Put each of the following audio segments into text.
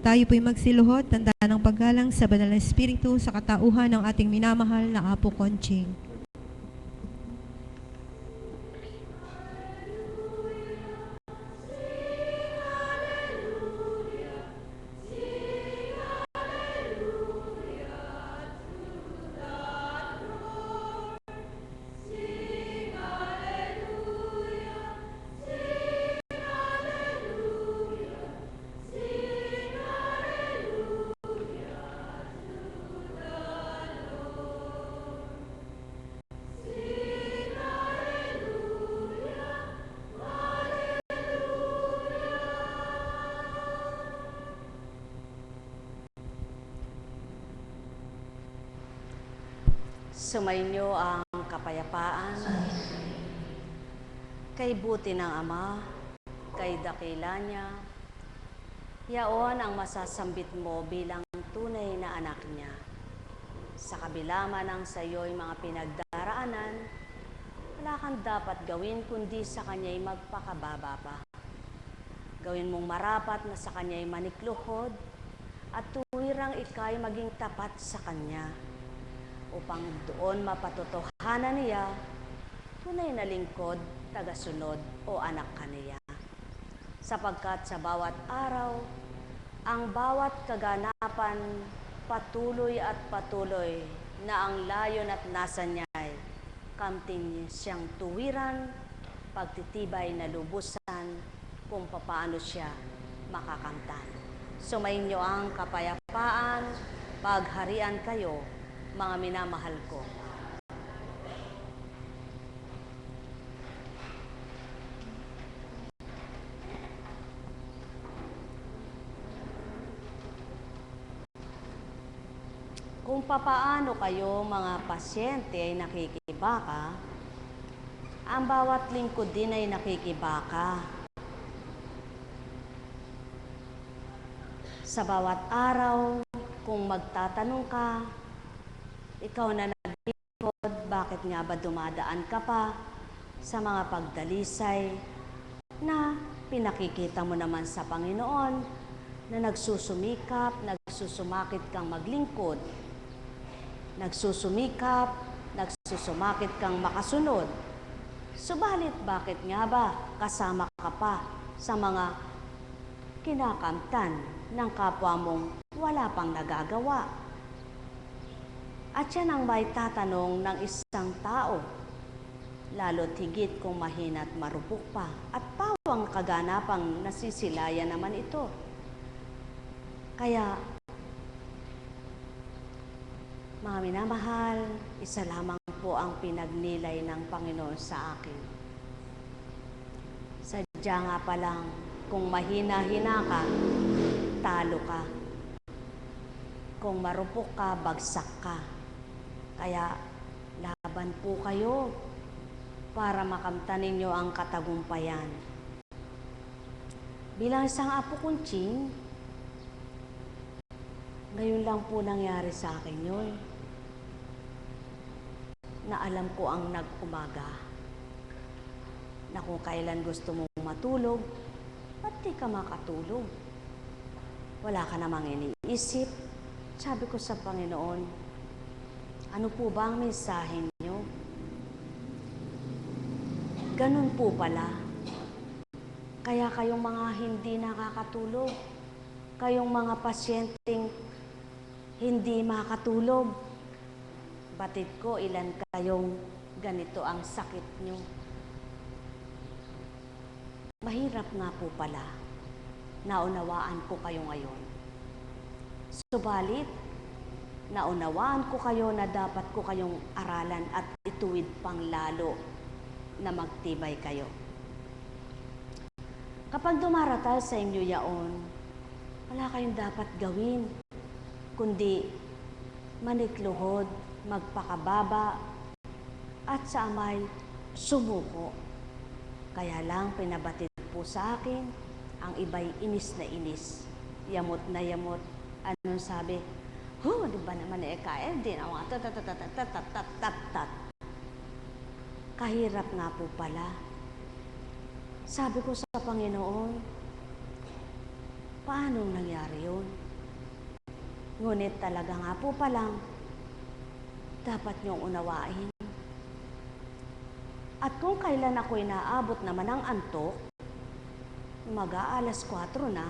tayo po'y magsiluhod, tanda ng paggalang sa Banal na Espiritu sa katauhan ng ating minamahal na Apo Conching. Sumainyo ang kapayapaan, kay buti ng Ama, kay dakila niya, yaon ang masasambit mo bilang tunay na anak niya. Sa kabila man ang sayo'y mga pinagdaraanan, wala kang dapat gawin kundi sa kanya'y magpakababa pa. Gawin mong marapat na sa kanya'y manikluhod at tuwirang ika'y maging tapat sa kanya, upang doon mapatotohanan niya, tunay na lingkod, tagasunod o anak kaniya. Sapagkat sa bawat araw, ang bawat kaganapan patuloy at patuloy na ang layon at nasa niya'y kamtin siyang tuwiran, pagtitibay na lubusan kung papaano siya makakamtan. Sumainyo ang kapayapaan, pagharian kayo, mga minamahal ko. Kung papaano kayo mga pasyente ay nakikibaka, ang bawat lingkod din ay nakikibaka. Sa bawat araw, kung magtatanong ka, ikaw na naglingkod, bakit nga ba dumadaan ka pa sa mga pagdalisay na pinakikita mo naman sa Panginoon na nagsusumikap, nagsusumakit kang maglingkod, nagsusumikap, nagsusumakit kang makasunod. Subalit bakit nga ba kasama ka pa sa mga kinakamtan ng kapwa mong wala pang nagagawa? At yan ang may tatanong ng isang tao, lalo't higit kung mahina at marupok pa, at pawang kaganapang nasisilayan naman ito. Kaya, mga minamahal, isa lamang po ang pinagnilay ng Panginoon sa akin. Sadya nga palang, kung mahina-hina ka, talo ka. Kung marupok ka, bagsak ka. Kaya, laban po kayo para makamtan ninyo ang katagumpayan. Bilang isang Apo Conching, ngayon lang po nangyari sa akin yun, na alam ko ang nag-umaga, na kung kailan gusto mong matulog, ba't di ka makatulog? Wala ka namang iniisip. Sabi ko sa Panginoon, ano po ba ang mensahe niyo? Ganun po pala. Kaya kayong mga hindi nakakatulog, kayong mga pasyenteng hindi makatulog, batid ko ilan kayong ganito ang sakit niyo. Mahirap nga po pala. Naunawaan ko kayo ngayon. Subalit, naunawaan ko kayo na dapat ko kayong aralan at ituwid pang lalo na magtibay kayo. Kapag dumaratal sa inyo yaon, wala kayong dapat gawin, kundi manikluhod, magpakababa, at sa amay sumuko. Kaya lang pinabatid po sa akin, ang iba'y inis na inis, yamot na yamot. Anong sabi? Di ba naman EKL din ang mga tat. Kahirap nga po pala. Sabi ko sa Panginoon, Paano nangyari yun? Ngunit talaga nga po palang, dapat niyong unawain. At kung kailan ako'y naabot naman ng antok, mag-aalas 4 na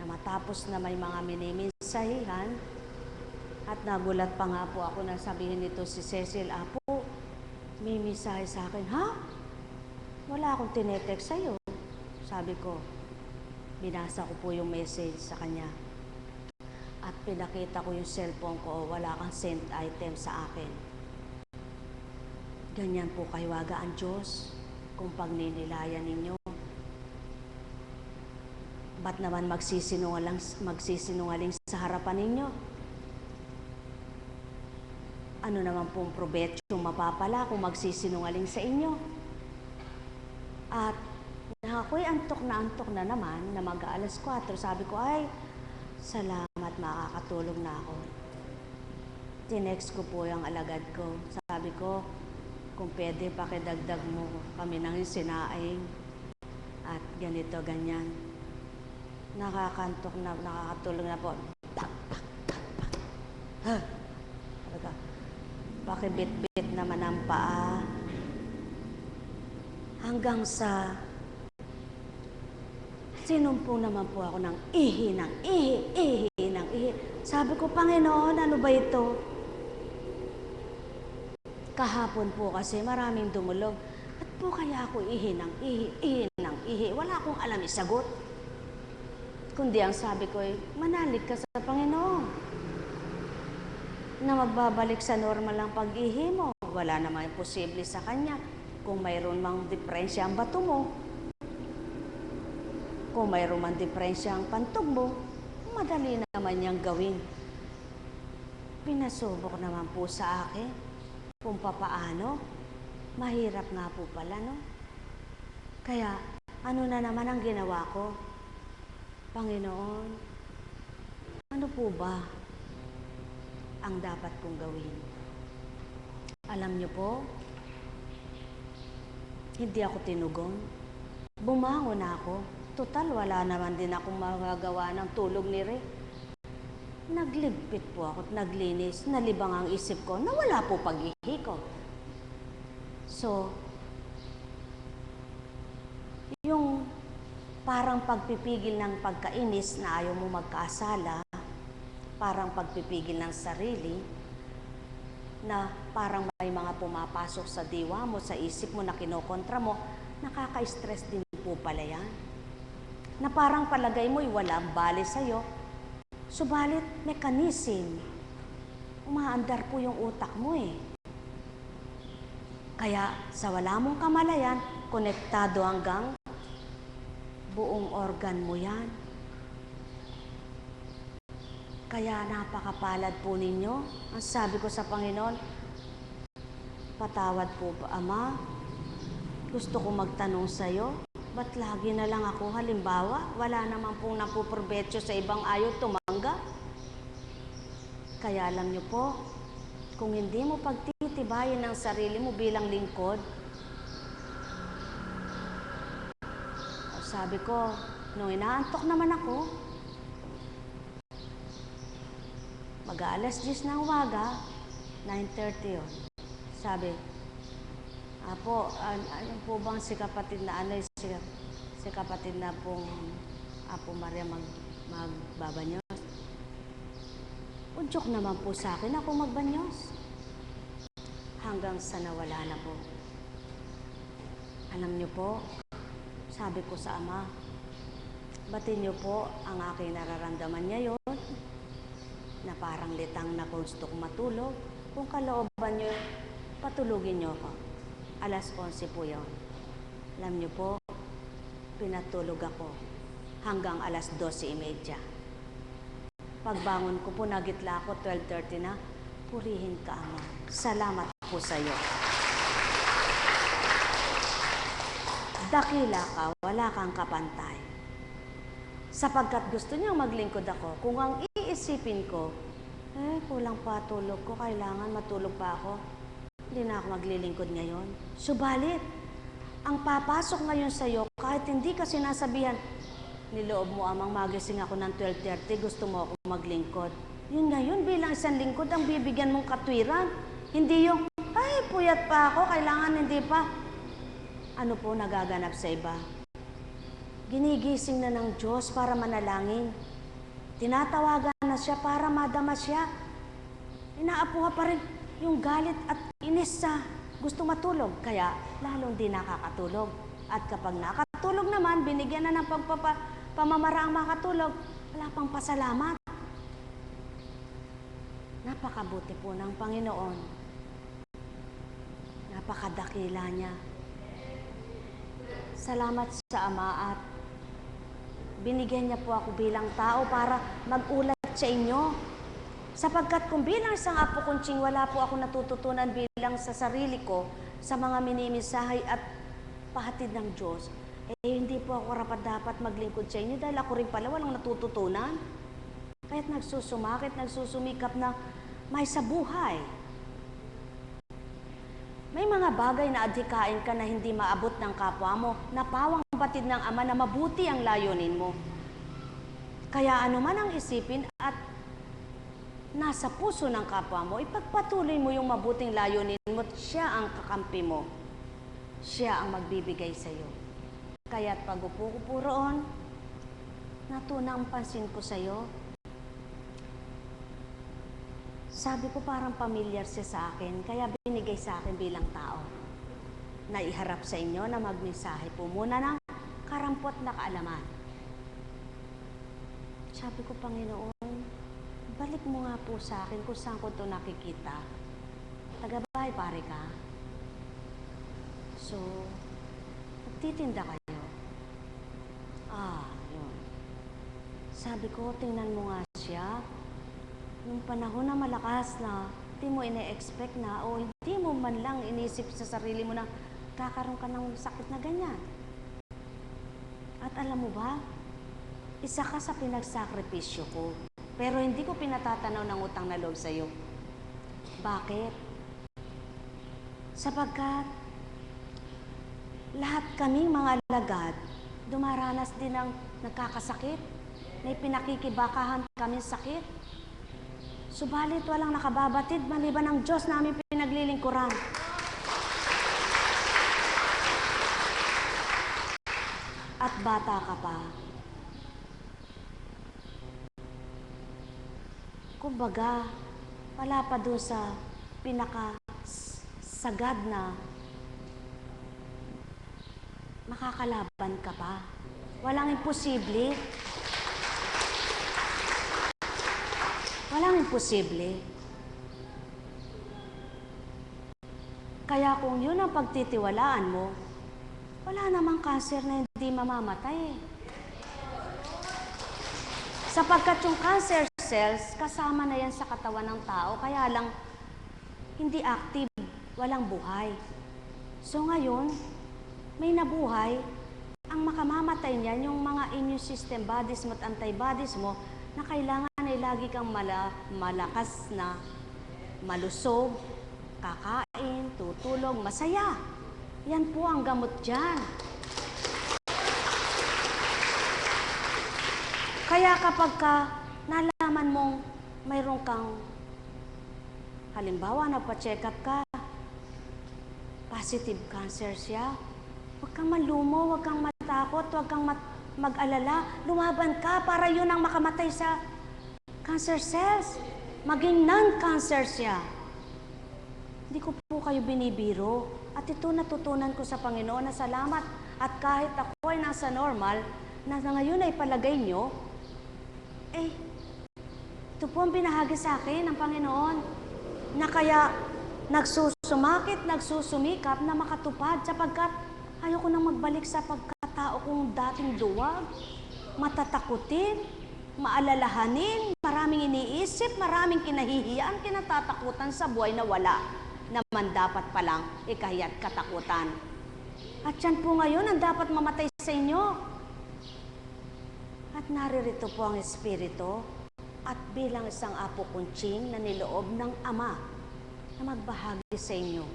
matapos na may mga minimensahihan, at nagulat pa nga po ako na sabihin nito si Cecil, Apo, may mensahe sa akin. Ha? Wala akong tinetext sa'yo. Sabi ko, binasa ko po yung message sa kanya. At pinakita ko yung cellphone ko, wala kang sent item sa akin. Ganyan po kahiwaga ang Diyos kung pagninilayan ninyo. Ba't naman magsisinungaling sa harapan ninyo? Ano naman pong provecho mapapala kung magsisinungaling sa inyo? At ako'y antok na naman na mag-aalas 4. Sabi ko, ay, salamat, makakatulog na ako. Tinext ko po yung alagad ko. Sabi ko, kung pwede, pakidagdag mo kami ng sinaing. At ganito, ganyan. Nakakantok na, nakakatulog na po. Tak, tak, tak, tak. Ha? Pakibit-bit naman ang paa. Hanggang sa sinumpo naman po ako ng ihi. Sabi ko, Panginoon, ano ba ito? Kahapon po kasi maraming dumulog. At po kaya ako ihi. Wala akong alam isagot. Kundi ang sabi ko, manalig ka sa Panginoon na magbabalik sa normal ang pag-ihi mo. Wala namang imposible sa Kanya. Kung mayroon mang diferensya ang bato mo, kung mayroon mang diferensya ang pantog mo, madali naman niyang gawin. Pinasubok naman po sa akin kung papaano. Mahirap nga po pala, no? Kaya, ano na naman ang ginawa ko? Panginoon, ano po ba ang dapat kong gawin? Alam niyo po, hindi ako tinugon. Bumangon ako. Total, wala naman din akong magagawa ng tulog ni Rick. Nagligpit po ako at naglinis. Nalibang ang isip ko na wala po pag-ihi ko. So, yung parang pagpipigil ng pagkainis na ayaw mo magkasala, parang pagpipigil ng sarili, na parang may mga pumapasok sa diwa mo, sa isip mo na kinokontra mo, nakaka-stress din po pala yan. Na parang palagay mo'y walang bali sa'yo, subalit mechanism, umaandar po yung utak mo eh. Kaya sa wala mong kamalayan, konektado hanggang buong organ mo yan. Kaya napakapalad po ninyo. Ang sabi ko sa Panginoon, patawad po ba, Ama? Gusto ko magtanong sa'yo, ba't lagi na lang ako? Halimbawa, wala naman pong napuprovetso sa ibang ayaw tumangga. Kaya alam niyo po, kung hindi mo pagtitibayin ang sarili mo bilang lingkod, sabi ko, nung inaantok naman ako, mag-aalas 10 ng umaga, 9:30 yun. Sabi, Apo, ano po bang si kapatid na si kapatid na pong Apo Maria magbabanyos? Udyok naman po sa akin ako magbanyos. Hanggang sa nawala na po. Alam niyo po, sabi ko sa Ama, batin niyo po ang aking nararamdaman ngayon, na parang litang na gusto kong matulog. Kung kalooban niyo, patulugin niyo ako. Alas 11 po yun. Alam niyo po, pinatulog ako hanggang alas 12:30. Pagbangon ko po, nagitla ako, 12:30 na. Purihin ka, Ama. Salamat po sa iyo. Dakila ka, wala kang kapantay. Sapagkat gusto niyang maglingkod ako, kung ang iisipin ko, kulang pa tulog ko, kailangan matulog pa ako, hindi na ako maglilingkod ngayon. Subalit, ang papasok ngayon sa iyo, kahit hindi ka sinasabihan, Niloob mo amang magising ako ng 12:30, gusto mo ako maglingkod. Yun ngayon, bilang isang lingkod, ang bibigyan mong katwiran. Hindi yung, ay, puyat pa ako, kailangan hindi pa. Ano po nagaganap sa iba? Ginigising na ng Diyos para manalangin. Tinatawagan na siya para madama siya. Inaapuha pa rin yung galit at inis sa gusto matulog. Kaya lalong di nakakatulog. At kapag nakatulog naman, binigyan na ng pamamaraang makatulog, wala pang pasalamat. Napakabuti po ng Panginoon. Napakadakila niya. Salamat sa Ama at binigyan niya po ako bilang tao para mag-ulat sa inyo. Sapagkat kung bilang isang apo kunching, wala po ako natututunan bilang sa sarili ko, sa mga minimisahay at pahatid ng Diyos, hindi po ako rapat-dapat maglingkod sa inyo dahil ako rin pala walang natututunan. Kaya't nagsusumakit, nagsusumikap na may sa buhay. May mga bagay na adhikain ka na hindi maabot ng kapwa mo, na pawang batid ng Ama na mabuti ang layunin mo. Kaya ano man ang isipin at nasa puso ng kapwa mo, ipagpatuloy mo yung mabuting layunin mo at siya ang kakampi mo. Siya ang magbibigay sa iyo. Kaya't pag-upo ko po roon, natuna ang pansin ko sa iyo. Sabi ko parang pamilyar siya sa akin, kaya binigay sa akin bilang tao. Naiharap sa inyo na magmensahe po muna ng karampot na kaalaman. Sabi ko, Panginoon, balik mo nga po sa akin kung saan ko ito nakikita. Taga-bahay pare ka. So, nagtitinda kayo. Yun. Sabi ko, tingnan mo nga siya. Yung panahon na malakas na hindi mo ine-expect na o hindi mo man lang inisip sa sarili mo na kakaroon ka ng sakit na ganyan. At alam mo ba, isa ka sa pinagsakripisyo ko. Pero hindi ko pinatatanaw ng utang na loob sa iyo. Bakit? Sapagkat lahat kaming mga alagad, dumaranas din ng nagkakasakit. May pinakikibakahan kami sakit. Subalit walang nakababatid maliban ng Diyos na aming pinaglilingkuran. At bata ka pa. Kumbaga, wala pa doon sa pinakasagad na makakalaban ka pa. Walang imposible. Walang imposible. Kaya kung yun ang pagtitiwalaan mo, wala namang cancer na hindi mamamatay. Sapagkat yung cancer cells, kasama na yan sa katawan ng tao, kaya lang hindi active, walang buhay. So ngayon, may nabuhay, ang makamamatay niyan, yung mga immune system bodies mo at antibodies mo, na kailangan ay lagi kang malakas na malusog, kakain, tutulog, masaya. Yan po ang gamot dyan. Kaya kapag nalaman mong mayroon kang, halimbawa, nagpa-check up ka, positive cancer siya, huwag kang malumo, huwag kang matakot, huwag kang mag-alala, lumaban ka para yun ang makamatay sa cancer cells. Maging non-cancer siya. Hindi ko po kayo binibiro. At ito natutunan ko sa Panginoon na salamat. At kahit ako ay nasa normal, na ngayon ay palagay nyo, ito po ang binahagi sa akin ng Panginoon. Na kaya nagsusumakit, nagsusumikap na makatupad sapagkat ayoko nang magbalik sa pagkatao kong dating duwag, matatakutin, maalalahanin, maraming iniisip, maraming kinahihiyaan, kinatatakutan sa buhay na wala, naman dapat palang ikahiya't katakutan. At yan po ngayon ang dapat mamatay sa inyo. At naririto po ang Espiritu at bilang isang apo kunching na niloob ng Ama na magbahagi sa inyo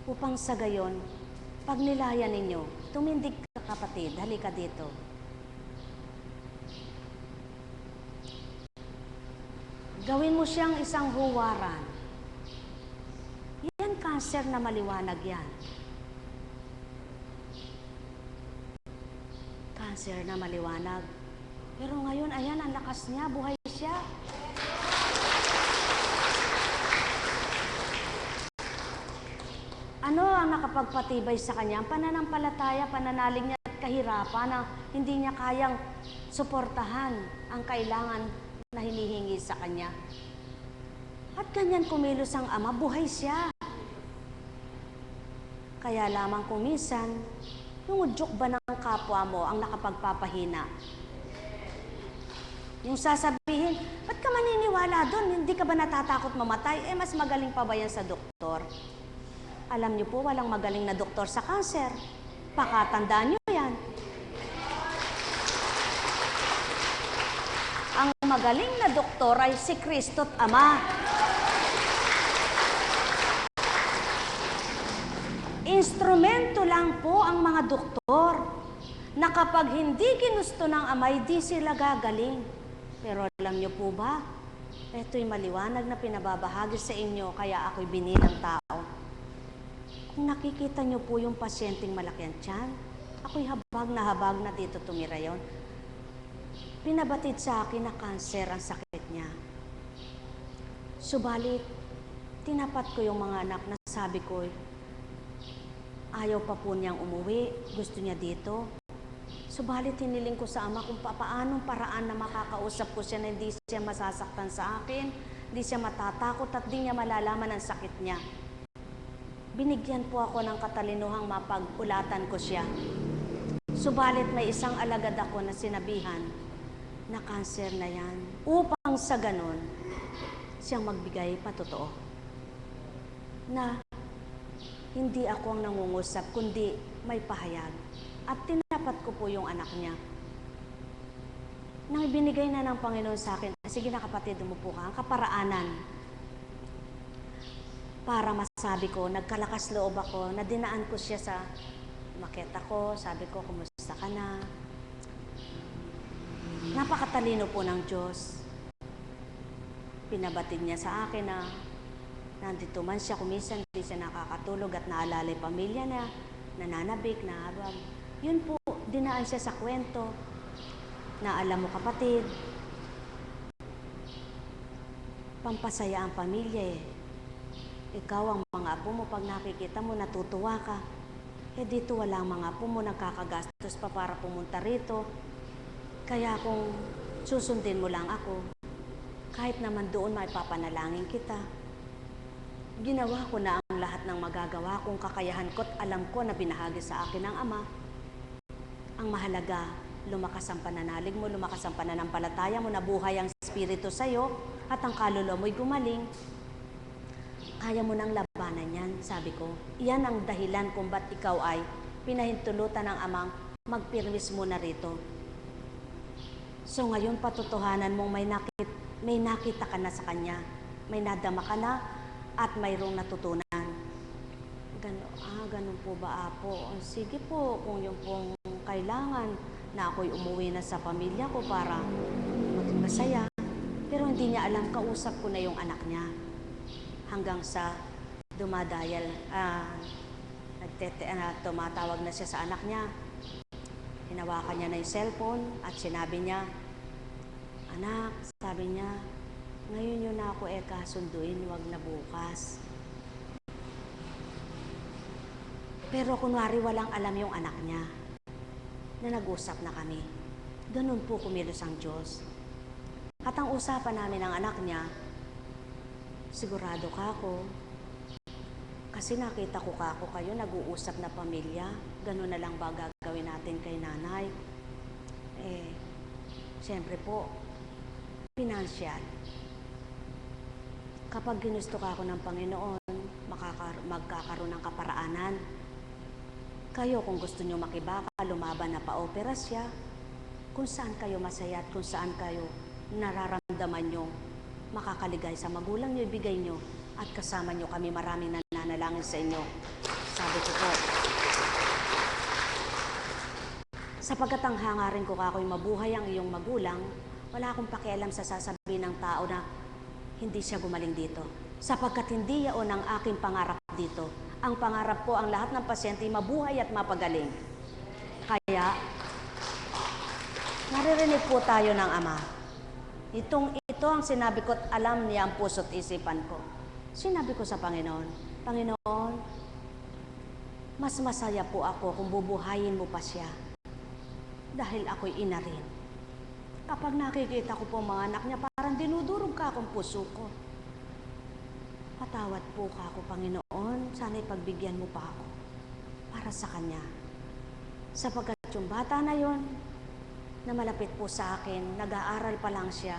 upang sa gayon, pag nilayan ninyo, tumindig ka kapatid, halika dito. Gawin mo siyang isang huwaran. Yan, cancer na maliwanag yan. Cancer na maliwanag. Pero ngayon, ayan, ang lakas niya, buhay siya. Ano ang nakapagpatibay sa kanya? Ang pananampalataya, pananalig niya at kahirapan na hindi niya kayang suportahan ang kailangan na hinihingi sa kanya. At ganyan kumilos ang ama, buhay siya. Kaya lamang kung minsan, yung udyok ba ng kapwa mo ang nakapagpapahina? Yung sasabihin, ba't ka maniniwala doon? Hindi ka ba natatakot mamatay? Mas magaling pa ba yan sa doktor? Alam niyo po, walang magaling na doktor sa cancer. Pakatandaan niyo yan. Ang magaling na doktor ay si Kristo't Ama. Instrumento lang po ang mga doktor na kapag hindi ginusto ng Ama, di sila gagaling. Pero alam niyo po ba, ito'y maliwanag na pinababahagi sa inyo, kaya ako'y binilang tao. Kung nakikita niyo po yung pasyenteng malaki ang tiyan, ako'y habag na dito tumira yon. Pinabatid sa akin na cancer ang sakit niya. Subalit, tinapat ko yung mga anak na sabi ko, ayaw pa po niyang umuwi, gusto niya dito. Subalit, hiniling ko sa Ama kung paanong paraan na makakausap ko siya na hindi siya masasaktan sa akin, hindi siya matatakot at hindi niya malalaman ang sakit niya. Binigyan po ako ng katalinuhang mapag-ulatan ko siya. Subalit may isang alagad ako na sinabihan na cancer na yan. Upang sa ganon, siyang magbigay patotoo. Na hindi ako ang nangungusap, kundi may pahayag. At tinapat ko po yung anak niya. Nang ibinigay na ng Panginoon sa akin, sige na kapatid, umupo ka, ang kaparaanan. Para masabi ko, nagkalakas loob ako, na dinaan ko siya sa maketa ko, sabi ko, kumusta ka na? Napakatalino po ng Diyos. Pinabatid niya sa akin na nandito man siya, kuminsan hindi siya nakakatulog at naalala yung pamilya na nananabik, nahabag. Yun po, dinaan siya sa kwento na alam mo kapatid, pampasaya ang pamilya eh. Ikaw ang mga apo mo, pag nakikita mo, natutuwa ka. Dito wala ang mga apo mo, nagkakagastos pa para pumunta rito. Kaya kung susundin mo lang ako, kahit naman doon maipapanalangin kita. Ginawa ko na ang lahat ng magagawa kong kakayahan ko't alam ko na binahagi sa akin ng Ama. Ang mahalaga, lumakas ang pananalig mo, lumakas ang pananampalataya mo, nabuhay ang Espiritu sa'yo, at ang kaluluwa mo'y gumaling. Kaya mo nang labanan yan, sabi ko. Iyan ang dahilan kung ba't ikaw ay pinahintulutan ng Amang magpirmis muna rito. So ngayon patutuhanan mong may nakita ka na sa Kanya, may nadama ka na at mayroong natutunan. Ganun po ba, Apo? Sige po, kung yung pong kailangan na ako'y umuwi na sa pamilya ko para maging masaya. Pero hindi niya alam, kausap ko na yung anak niya. Hanggang sa dumadayal, tumatawag na siya sa anak niya. Hinawakan niya na yung cellphone at sinabi niya, anak, sabi niya, ngayon yun na ako kasunduin, wag na bukas. Pero kunwari walang alam yung anak niya na nag-usap na kami. Ganun po kumilos ang Diyos. At ang usapan namin ng anak niya, sigurado ka ako, kasi nakita ko kayo nag-uusap na pamilya, ganun na lang ba gagawin natin kay nanay? Siyempre po, financial. Kapag ginusto ka ako ng Panginoon, magkakaroon ng kaparaanan. Kayo, kung gusto nyo makibaka, lumaban na pa-opera siya, kung saan kayo masaya at kung saan kayo nararamdaman nyo, makakaligay sa magulang nyo, ibigay nyo, at kasama nyo kami, maraming nananalangin sa inyo. Sabi ko po, sapagkat ang hangarin ko ako'y mabuhay ang iyong magulang, wala akong pakialam sa sasabihin ng tao na hindi siya gumaling dito. Sapagkat hindi yaon ang aking pangarap dito. Ang pangarap ko, ang lahat ng pasyente mabuhay at mapagaling. Kaya, naririnig po tayo ng Ama. Ito ang sinabi ko at alam niya ang puso't isipan ko. Sinabi ko sa Panginoon, Panginoon, mas masaya po ako kung bubuhayin mo pa siya. Dahil ako'y ina rin. Kapag nakikita ko po mga anak niya, parang dinudurog ka akong puso ko. Patawad po ka ako, Panginoon. Sana'y pagbigyan mo pa ako para sa kanya. Sapagkat yung bata na yon, na malapit po sa akin, nag-aaral pa lang siya,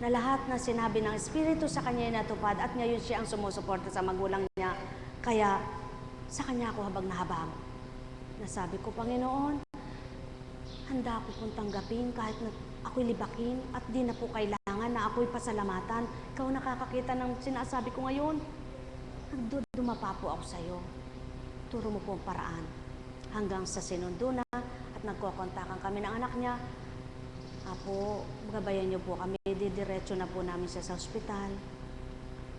na lahat na sinabi ng Espiritu sa kanya ay natupad at ngayon siya ang sumusuporta sa magulang niya. Kaya, sa kanya ako habang nahabang. Nasabi ko, Panginoon, handa ako pong tanggapin kahit na ako'y libakin at di na po kailangan na ako'y pasalamatan. Ikaw nakakakita ng sinasabi ko ngayon. Dumapa po ako sa iyo. Turo mo po ang paraan. Hanggang sa sinundo na at nagkokontakan kami ng anak niya. Apo, magabayan niyo po kami. Didiretso na po namin siya sa ospital.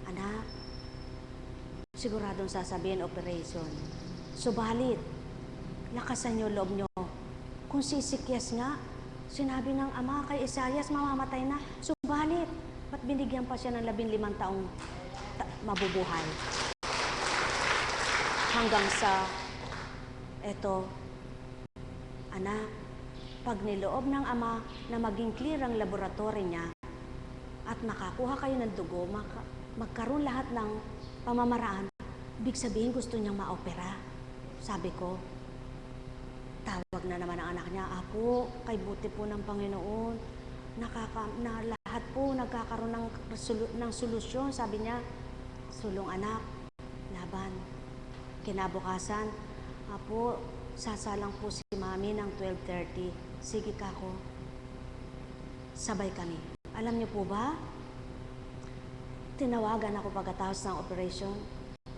Anak, siguradong sasabihin operation. Subalit, lakasan niyo loob niyo. Kung sisikyas nga, sinabi ng Ama kay Isaias, mamamatay na. Subalit, ba't binigyan pa siya ng 15 taong mabubuhay? Hanggang sa, eto, anak, pag niloob ng Ama na maging clear ang laboratory niya at makakuha kayo ng dugo, magkaroon lahat ng pamamaraan, ibig sabihin gusto niyang maopera. Sabi ko, tawag na naman ang anak niya, Apo, kay buti po ng Panginoon, na lahat po nagkakaroon ng solusyon. Sabi niya, sulong anak, laban. Kinabukasan, Apo, sasalang po si Mami ng 12:30. Sige kako. Sabay kami. Alam niyo po ba, tinawagan ako pagkatapos ng operation.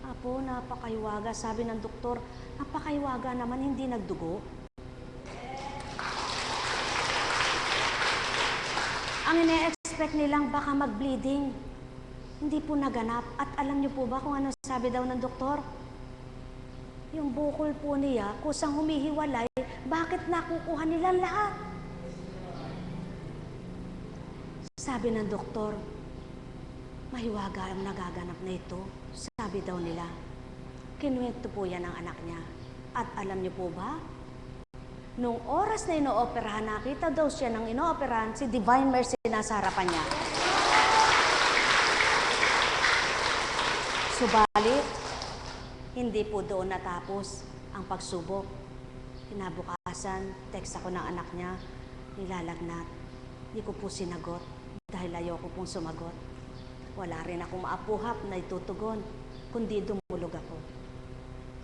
Apo, napakaiwaga. Sabi ng doktor, napakaiwaga naman, hindi nagdugo. Ang ine-expect nilang baka mag-bleeding. Hindi po naganap. At alam niyo po ba kung ano sabi daw ng doktor? Yung bukol po niya, kusang humihiwalay, bakit nakukuha nilang lahat? Sabi ng doktor, mahiwaga ang nagaganap na ito. Sabi daw nila, kinuwento po yan ng anak niya. At alam niyo po ba, nung oras na inooperahan, nakita daw siya ng inooperahan, si Divine Mercy nasa harapan niya. Subalit, hindi po doon natapos ang pagsubok. Kinabukasan, text ako ng anak niya, nilalagnat. Hindi ko po sinagot dahil ayoko pong sumagot. Wala rin akong maapuhap na itutugon, kundi dumulog ako.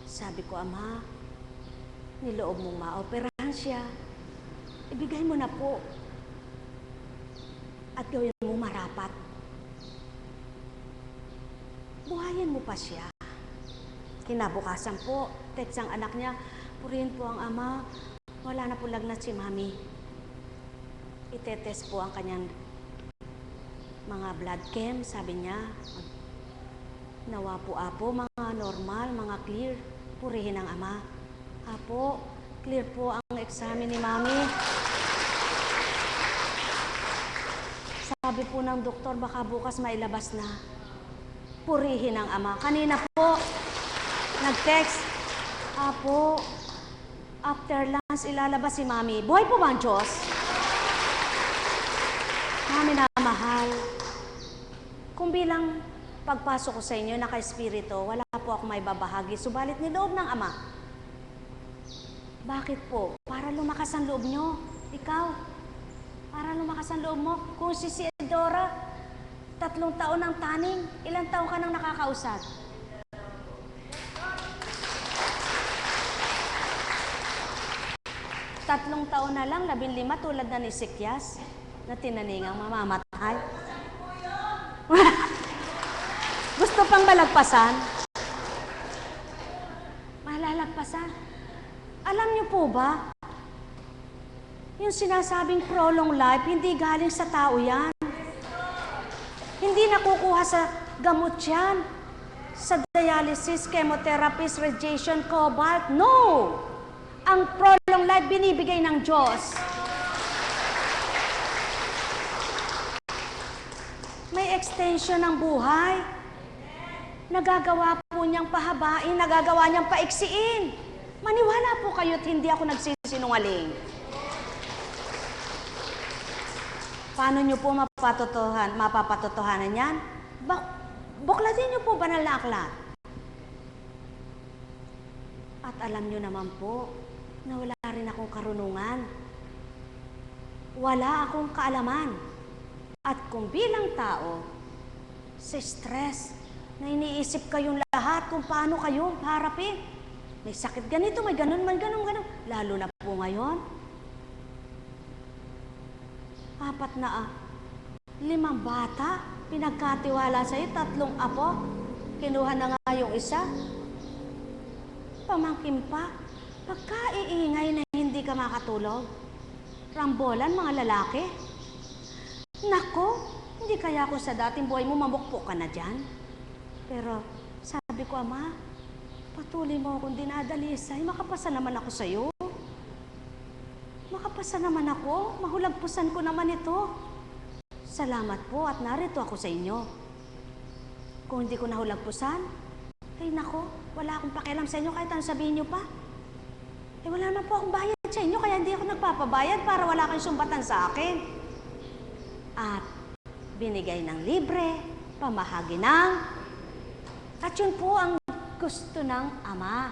Sabi ko, Ama, niloob mong maoperahan siya. Ibigay mo na po. At gawin mo marapat. Buhayin mo pa siya. Kinabukasan po, text ang anak niya, purihin po ang Ama, wala na po lagnat si Mami. Itetest po ang kanyang mga blood chem, sabi niya. Nawa po, Apo, mga normal, mga clear, purihin ang Ama. Apo, clear po ang examen ni Mami. Sabi po ng doktor, baka bukas mailabas na. Purihin ang Ama. Kanina po, nag-text, Apo, after lunch ilalabas si Mami. Buhay po ba ang Diyos? Mami na mahal, kung bilang pagpasok ko sa inyo, naka-espiritu, wala po ako may babahagi, subalit niloob ng Ama. Bakit po? Para lumakas ang loob nyo. Ikaw, para lumakas ang loob mo. Kung si Isidora, 3 taon ng taning, ilang taon ka nang nakakausap? 3 taon na lang, 15 tulad na ni Sikyas, na tinaningang mamamatay. Gusto pang malagpasan? Malalagpasan? Alam niyo po ba, yung sinasabing prolong life, hindi galing sa tao yan. Hindi nakukuha sa gamot yan. Sa dialysis, chemotherapy, radiation, cobalt. No! Ang prolonged life binibigay ng Diyos. May extension ng buhay. Nagagawa po niyang pahabain, nagagawa niyang paiksiin. Maniwala po kayo't hindi ako nagsisinungaling. Paano niyo po mapapatotohanan yan? Buklatin niyo po banal na aklat. At alam niyo naman po na wala rin akong karunungan. Wala akong kaalaman. At kung bilang tao, sa stress, na iniisip kayong lahat kung paano kayo harapin. May sakit ganito, may ganun, may ganun, ganun. Lalo na po ngayon. 5 bata, pinagkatiwala sa'yo, 3 apo. Kinuha na nga yung isa. Pamangkin pa. Pagka-iingay na hindi ka makatulog. Rambolan, mga lalaki. Nako, hindi kaya kung sa dating buhay mo mamukpo ka na dyan. Pero sabi ko, Ama, patuloy mo akong dinadalisay, makapasa naman ako sa'yo. Makapasa naman ako, mahulagpusan ko naman ito. Salamat po at narito ako sa inyo. Kung hindi ko nahulagpusan, ay nako, wala akong pakialam sa inyo kahit ano sabihin nyo pa. Eh wala naman po akong bayad sa inyo, kaya hindi ako nagpapabayad para wala kayong sumbatan sa akin. At binigay ng libre, pamahagi ng, at yun po ang gusto ng Ama.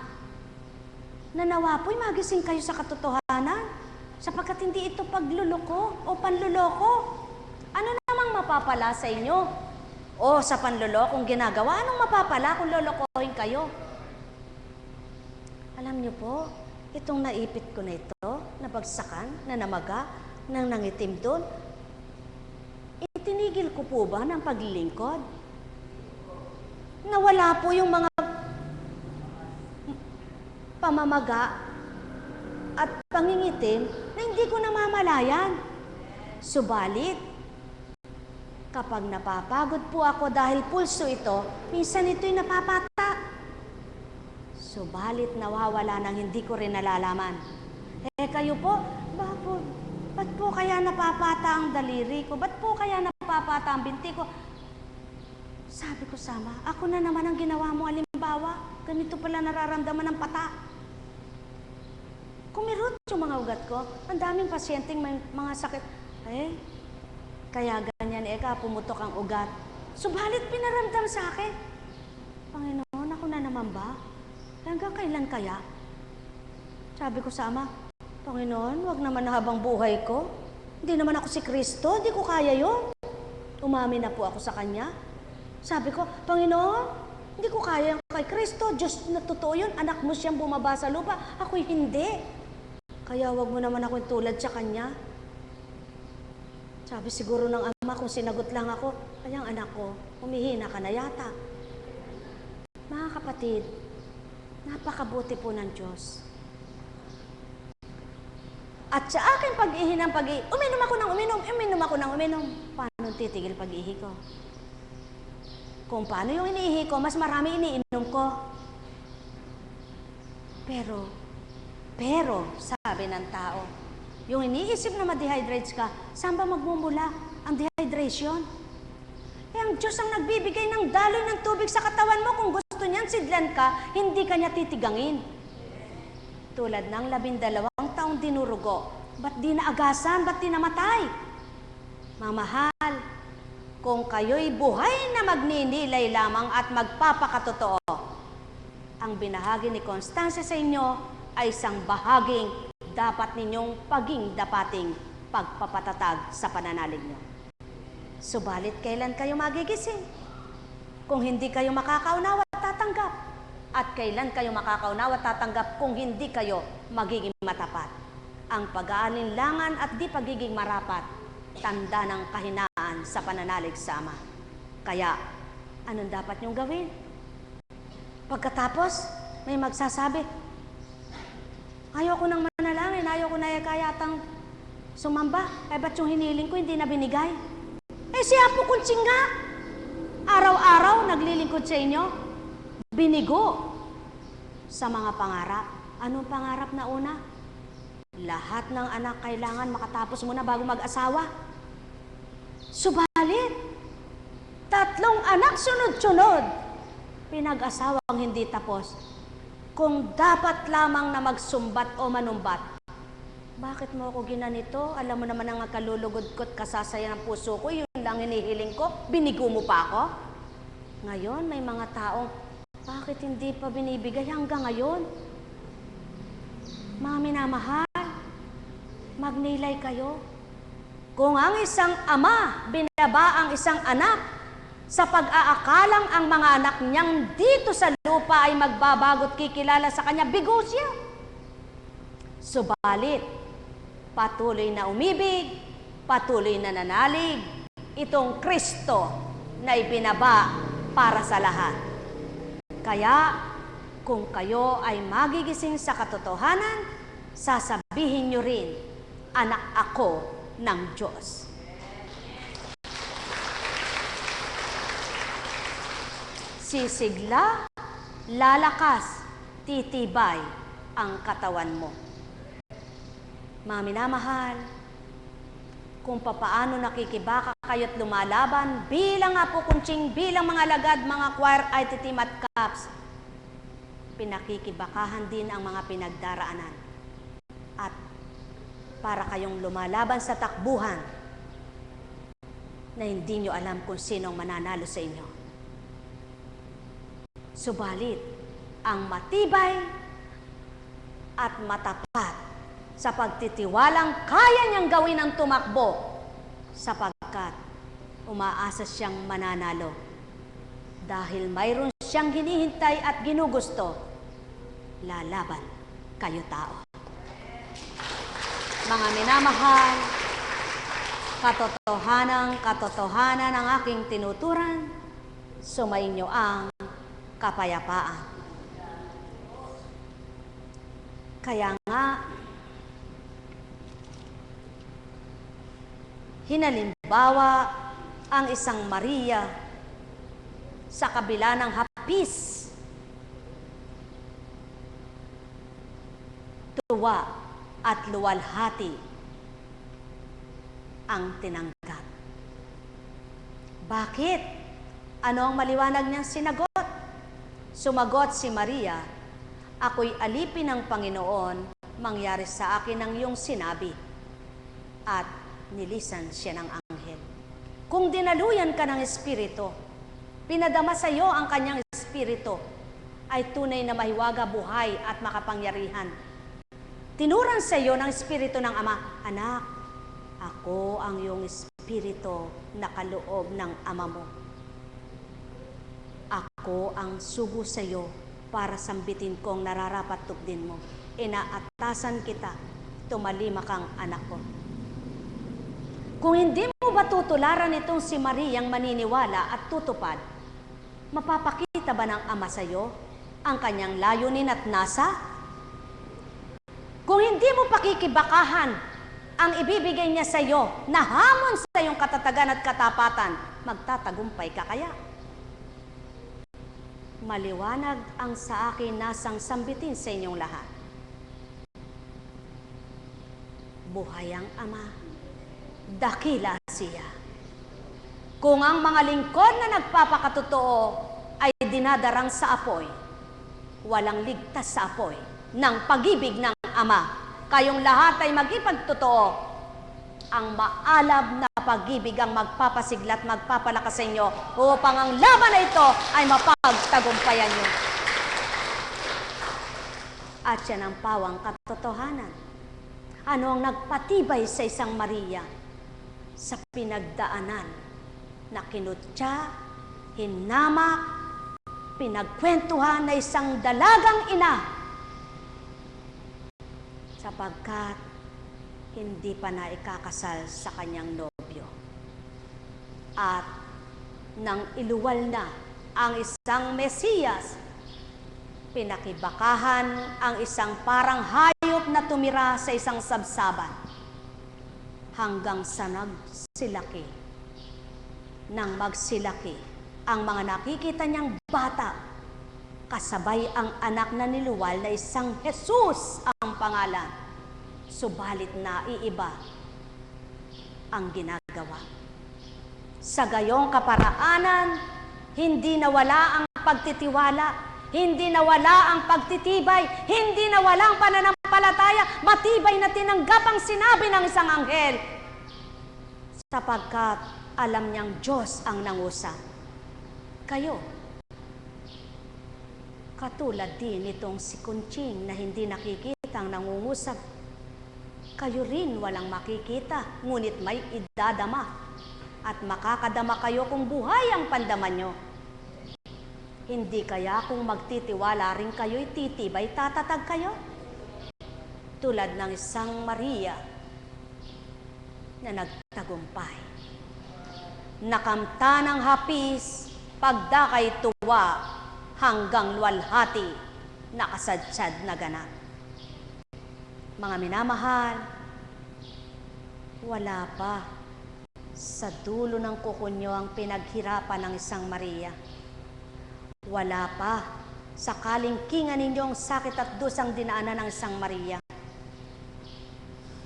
Nanawa po'y magising kayo sa katotohanan, sapagkat hindi ito pagluloko o panluloko. Ano namang mapapala sa inyo? O sa panlulokong ginagawa, anong mapapala kung lolokohin kayo? Alam niyo po, itong naipit ko na ito, nabagsakan, na namaga, nang nangitim doon, itinigil ko po ba ng paglilingkod? Nawala po yung mga pamamaga at pangingitim na hindi ko namamalayan. Subalit, kapag napapagod po ako dahil pulso ito, minsan ito'y napapata. Subalit nawawala nang hindi ko rin nalalaman. Eh kayo po, ba't po kaya napapata ang daliri ko? Ba't po kaya napapata ang binti ko? Sabi ko, Sama, ako na naman ang ginawa mo, halimbawa. Ganito pala nararamdaman ng pata. Kumirot yung mga ugat ko. Ang daming pasyenteng may mga sakit. Eh, kaya ganyan, pumutok ang ugat. Subalit pinaramdam sa akin. Panginoon, ako na naman ba? Hanggang kailan kaya? Sabi ko sa Ama, Panginoon, wag naman na habang buhay ko. Hindi naman ako si Kristo, hindi ko kaya yun. Umamin na po ako sa Kanya. Sabi ko, Panginoon, hindi ko kaya kay Kristo. Diyos na totoo yun, anak mo siyang bumaba sa lupa. Ako'y hindi. Kaya wag mo naman ako tulad sa Kanya. Sabi siguro ng Ama, kung sinagot lang ako, kayang anak ko, humihina ka na yata. Mga kapatid, napakabuti po ng Diyos. At sa aking pag-ihi ng pag-ihi, uminom ako ng uminom. Paano titigil pag-ihi ko? Kung paano yung iniihi ko, mas marami iniinom ko. Pero, sabi ng tao, yung iniisip na ma-dehydrates ka, saan ba magmumula ang dehydration? Eh, ang Diyos ang nagbibigay ng daloy ng tubig sa katawan mo. Kung gusto niyan, sidlan ka, hindi ka niya titigangin. Tulad ng 12 taong dinurugo. Ba't di naagasan? Ba't di namatay? Mamahal, kung kayo'y buhay na magninilay lamang at magpapakatotoo, ang binahagi ni Constance sa inyo ay isang bahaging dapat ninyong paging dapating pagpapatatag sa pananalig nyo. Subalit, kailan kayo magigising? Kung hindi kayo makakaunawa at tatanggap. At kailan kayo makakaunawa at tatanggap kung hindi kayo magiging matapat. Ang pag-aalinlangan at di pagiging marapat, tanda ng kahinaan sa pananalig sa Ama. Kaya, anong dapat niyong gawin? Pagkatapos, may magsasabi, ayoko nang manalangin, ayoko na kayatang sumamba. Eh, ba't yung hiniling ko hindi na binigay? Eh, si Apo Kuntsing nga. Araw-araw naglilingkod sa inyo. Binigo sa mga pangarap. Anong pangarap na una? Lahat ng anak kailangan makatapos muna bago mag-asawa. Subalit, 3 anak sunod-sunod, pinag-asawang hindi tapos. Kung dapat lamang na magsumbat o manumbat, bakit mo ako ginanito? Alam mo naman ang kalulugod ko't kasasaya ng puso ko, yun lang hinihiling ko, binigo mo pa ako? Ngayon, may mga taong, bakit hindi pa binibigay hanggang ngayon? Mga minamahal, magnilay kayo. Kung ang isang ama binaba ang isang anak sa pag-aakalang ang mga anak niyang dito sa lupa ay magbabago't kikilala sa kanya, bigo siya. Subalit, patuloy na umibig, patuloy na nanalig, itong Kristo na ibinaba para sa lahat. Kaya, kung kayo ay magigising sa katotohanan, sasabihin nyo rin, anak ako ng Diyos. Sisigla, lalakas, titibay ang katawan mo. Mga minamahal, kung papaano nakikibaka kayo't lumalaban bilang apo kunching, bilang mga lagad, mga choir, IT team at caps, pinakikibakahan din ang mga pinagdaraanan. At para kayong lumalaban sa takbuhan na hindi nyo alam kung sinong mananalo sa inyo. Subalit, ang matibay at matapat sa pagtitiwalang kaya niyang gawin ang tumakbo sapagkat umaasa siyang mananalo dahil mayroon siyang hinihintay at ginugusto. Lalaban kayo tao. Mga minamahal, katotohanan ang aking tinuturan, sumainyo ang kapayapaan. Kaya nga, hinalimbawa ang isang Maria sa kabila ng hapis, tuwa at luwalhati ang tinanggap. Bakit? Ano ang maliwanag niyang sinagot? Sumagot si Maria, ako'y alipin ng Panginoon, mangyari sa akin ang iyong sinabi. At nilisan siya ng anghel. Kung dinaluyan ka ng Espiritu, pinadama sa iyo ang kanyang Espiritu, ay tunay na mahiwaga, buhay at makapangyarihan. Tinuran sa iyo ng Espiritu ng Ama, anak, ako ang iyong Espiritu na kaloob ng Ama mo. Ako ang sugo sa iyo para sambitin kong nararapat tupdin mo. Inaatasan kita, tumalima kang anak ko. Kung hindi mo ba tutularan itong si Mariang maniniwala at tutupad, mapapakita ba ng Ama sa iyo ang kanyang layunin at nasa? Kung hindi mo pakikibakahan ang ibibigay niya sa iyo na hamon sa iyong katatagan at katapatan, magtatagumpay ka kaya? Maliwanag ang sa akin nasang sambitin sa inyong lahat. Buhay ang Ama, dakila siya. Kung ang mga lingkod na nagpapakatotoo ay dinadarang sa apoy, walang ligtas sa apoy ng pag-ibig ng Ama. Kayong lahat ay magipagtotoo. Ang maalab na pag-ibig ang magpapasiglat, magpapalakas sa inyo upang ang laban na ito ay mapagtagumpayan nyo. At yan ang pawang katotohanan. Ano ang nagpatibay sa isang Maria? Sa pinagdaanan na kinutya, hinamak, pinagkwentuhan na isang dalagang ina sapagkat hindi pa na ikakasal sa kanyang nobyo. At nang iluwal na ang isang Mesiyas, pinakibakahan ang isang parang hayop na tumira sa isang sabsaban hanggang sa nagsilaki. Nang magsilaki, ang mga nakikita niyang bata, kasabay ang anak na niluwal na isang Jesus ang pangalan. Subalit na iiba ang ginagawa. Sa gayong kaparaanan, hindi nawala ang pagtitiwala, hindi nawala ang pagtitibay, hindi nawala ang pananampalataya, matibay na tinanggap ang sinabi ng isang anghel. Sapagkat alam niyang Diyos ang nangusap. Kayo, katulad din itong si Kunching na hindi nakikita ang nangungusap, kayo rin walang makikita, ngunit may idadama. At makakadama kayo kung buhay ang pandaman nyo. Hindi kaya kung magtitiwala rin kayo'y titibay, tatatag kayo? Tulad ng isang Maria na nagtagumpay. Nakamta ng hapis, pagdakay tuwa, hanggang luwalhati, nakasadsad na ganap. Mga minamahal, wala pa sa dulo ng kuko nyo ang pinaghirapan ng isang Maria. Wala pa sa kalingkingan ninyong sakit at dusang dinaanan ng isang Maria.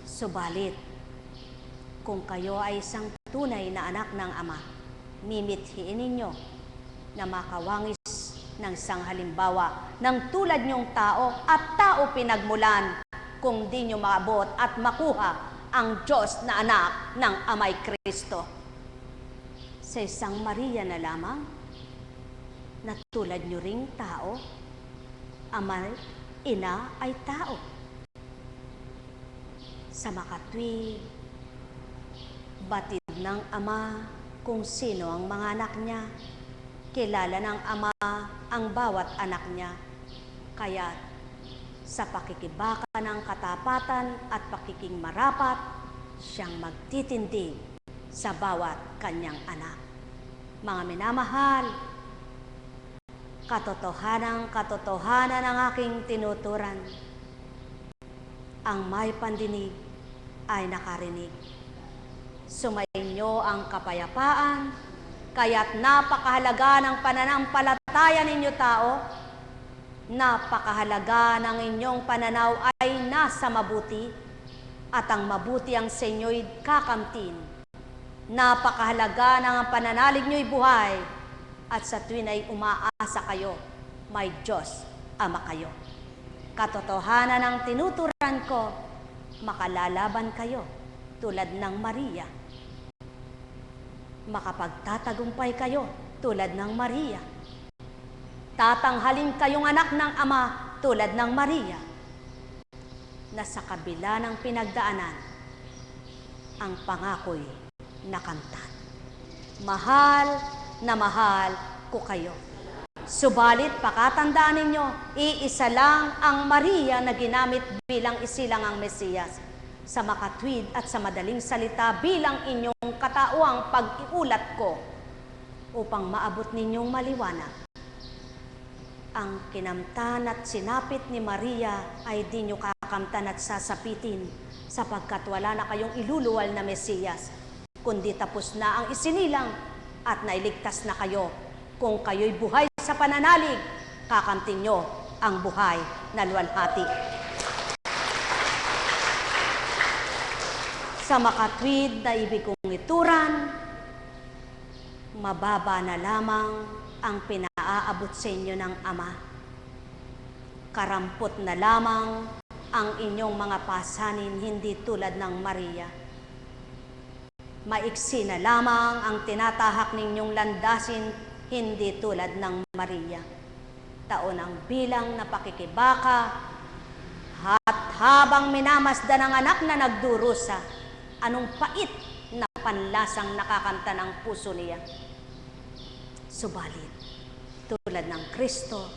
Subalit, kung kayo ay isang tunay na anak ng Ama, mimithiin ninyo na makawangis ng isang halimbawa ng tulad nyong tao at tao pinagmulan kung di nyo maabot at makuha ang Diyos na anak ng Amay Kristo. Sa isang Maria na lamang, na tulad nyo ring tao, Amay, Ina ay tao. Sa makatwid, batid ng Ama kung sino ang mga anak niya, kilala ng Ama ang bawat anak niya, kaya sa pakikibaka ng katapatan at pakiking marapat, siyang magtitindig sa bawat kanyang anak. Mga minamahal, katotohanan ng aking tinuturan. Ang may pandinig ay nakarinig. Sumainyo ang kapayapaan, kaya't napakahalaga ng pananampalataya ninyo tao. Napakahalaga ng inyong pananaw ay nasa mabuti, at ang mabuti ang sa inyo'y kakamtin. Napakahalaga ng ang pananalig nyo'y buhay, at sa tuwin ay umaasa kayo, may Diyos Ama kayo. Katotohanan ng tinuturan ko, makalalaban kayo tulad ng Maria. Makapagtatagumpay kayo tulad ng Maria. Tatanghalin kayong anak ng Ama tulad ng Maria, na sa kabila ng pinagdaanan, ang pangako'y nakamtan. Mahal na mahal ko kayo. Subalit pakatandaan ninyo, iisa lang ang Maria na ginamit bilang isilang ang Mesiyas. Sa makatwid at sa madaling salita, bilang inyong katauhang pag-iulat ko upang maabot ninyong maliwanag. Ang kinamtan at sinapit ni Maria ay di nyo kakamtan at sasapitin, sapagkat wala na kayong iluluwal na Mesiyas, kundi tapos na ang isinilang at nailigtas na kayo. Kung kayo'y buhay sa pananalig, kakamtin nyo ang buhay na luwalhati. Sa makatwid na ibig kong ituran, mababa na lamang ang pinaaabot sa inyo ng Ama. Karampot na lamang ang inyong mga pasanin, hindi tulad ng Maria. Maiksi na lamang ang tinatahak ninyong landasin, hindi tulad ng Maria. Taon ang bilang na pakikibaka, at habang minamasdan ng anak na nagdurusa, anong pait na panlasang nakakanta ng puso niya. Subalit, tulad ng Kristo,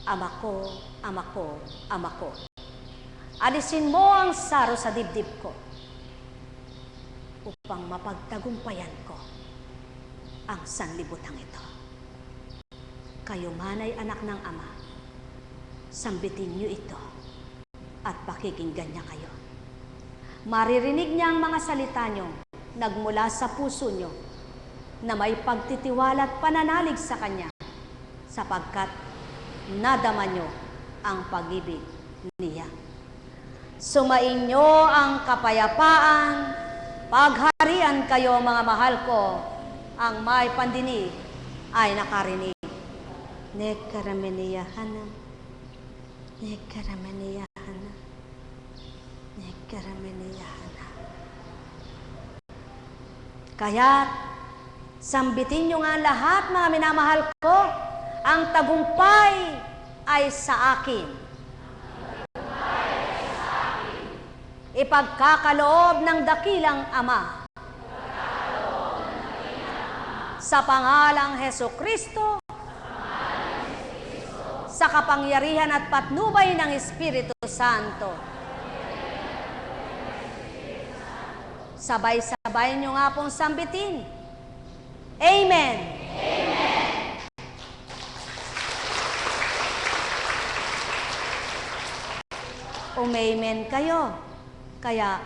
Ama ko, Ama ko, Ama ko. Alisin mo ang saro sa dibdib ko upang mapagtagumpayan ko ang sanlibutan ito. Kayo man ay anak ng Ama, sambitin niyo ito at pakikinggan niya kayo. Maririnig niya ang mga salita niyo nagmula sa puso niyo na may pagtitiwala at pananalig sa Kanya, sapagkat nadama nyo ang pag-ibig niya. Sumainyo ang kapayapaan, pagharian kayo mga mahal ko, ang may pandinig ay nakarinig. Nekarameniyahanam, nekarameniyahanam, nekarameniyahanam. Kaya't sambitin nyo nga lahat, mga minamahal ko, ang tagumpay ay sa akin. Ipagkakaloob ng dakilang Ama. Sa pangalang Hesukristo, sa kapangyarihan at patnubay ng Espiritu Santo. Sabay-sabay nyo nga pong sambitin. Amen. Amen. Umamen kayo. Kaya,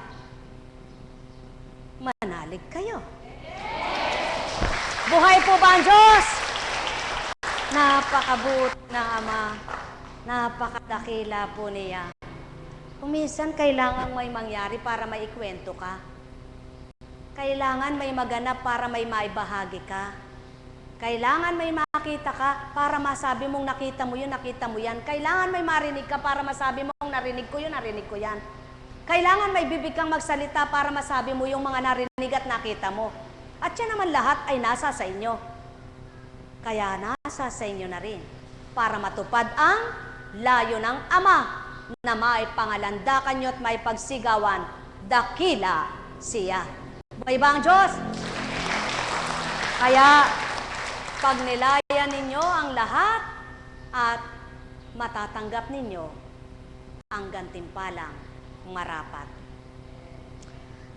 manalig kayo. Buhay po ba ang Diyos? Napakabut na Ama. Napakadakila po niya. Kuminsan, kailangan may mangyari para maikwento ka. Kailangan may maganap para may maibahagi ka. Kailangan may makita ka para masabi mong nakita mo yun, nakita mo yan. Kailangan may marinig ka para masabi mong narinig ko yun, narinig ko yan. Kailangan may bibig kang magsalita para masabi mo yung mga narinig at nakita mo. At yan naman lahat ay nasa sa inyo. Kaya nasa sa inyo na rin para matupad ang layo ng Ama na may pangalandakan nyo at may pagsigawan, dakila siya. Buhay ba ang Diyos? Kaya pag nilayan ninyo ang lahat at matatanggap ninyo ang gantimpalang marapat.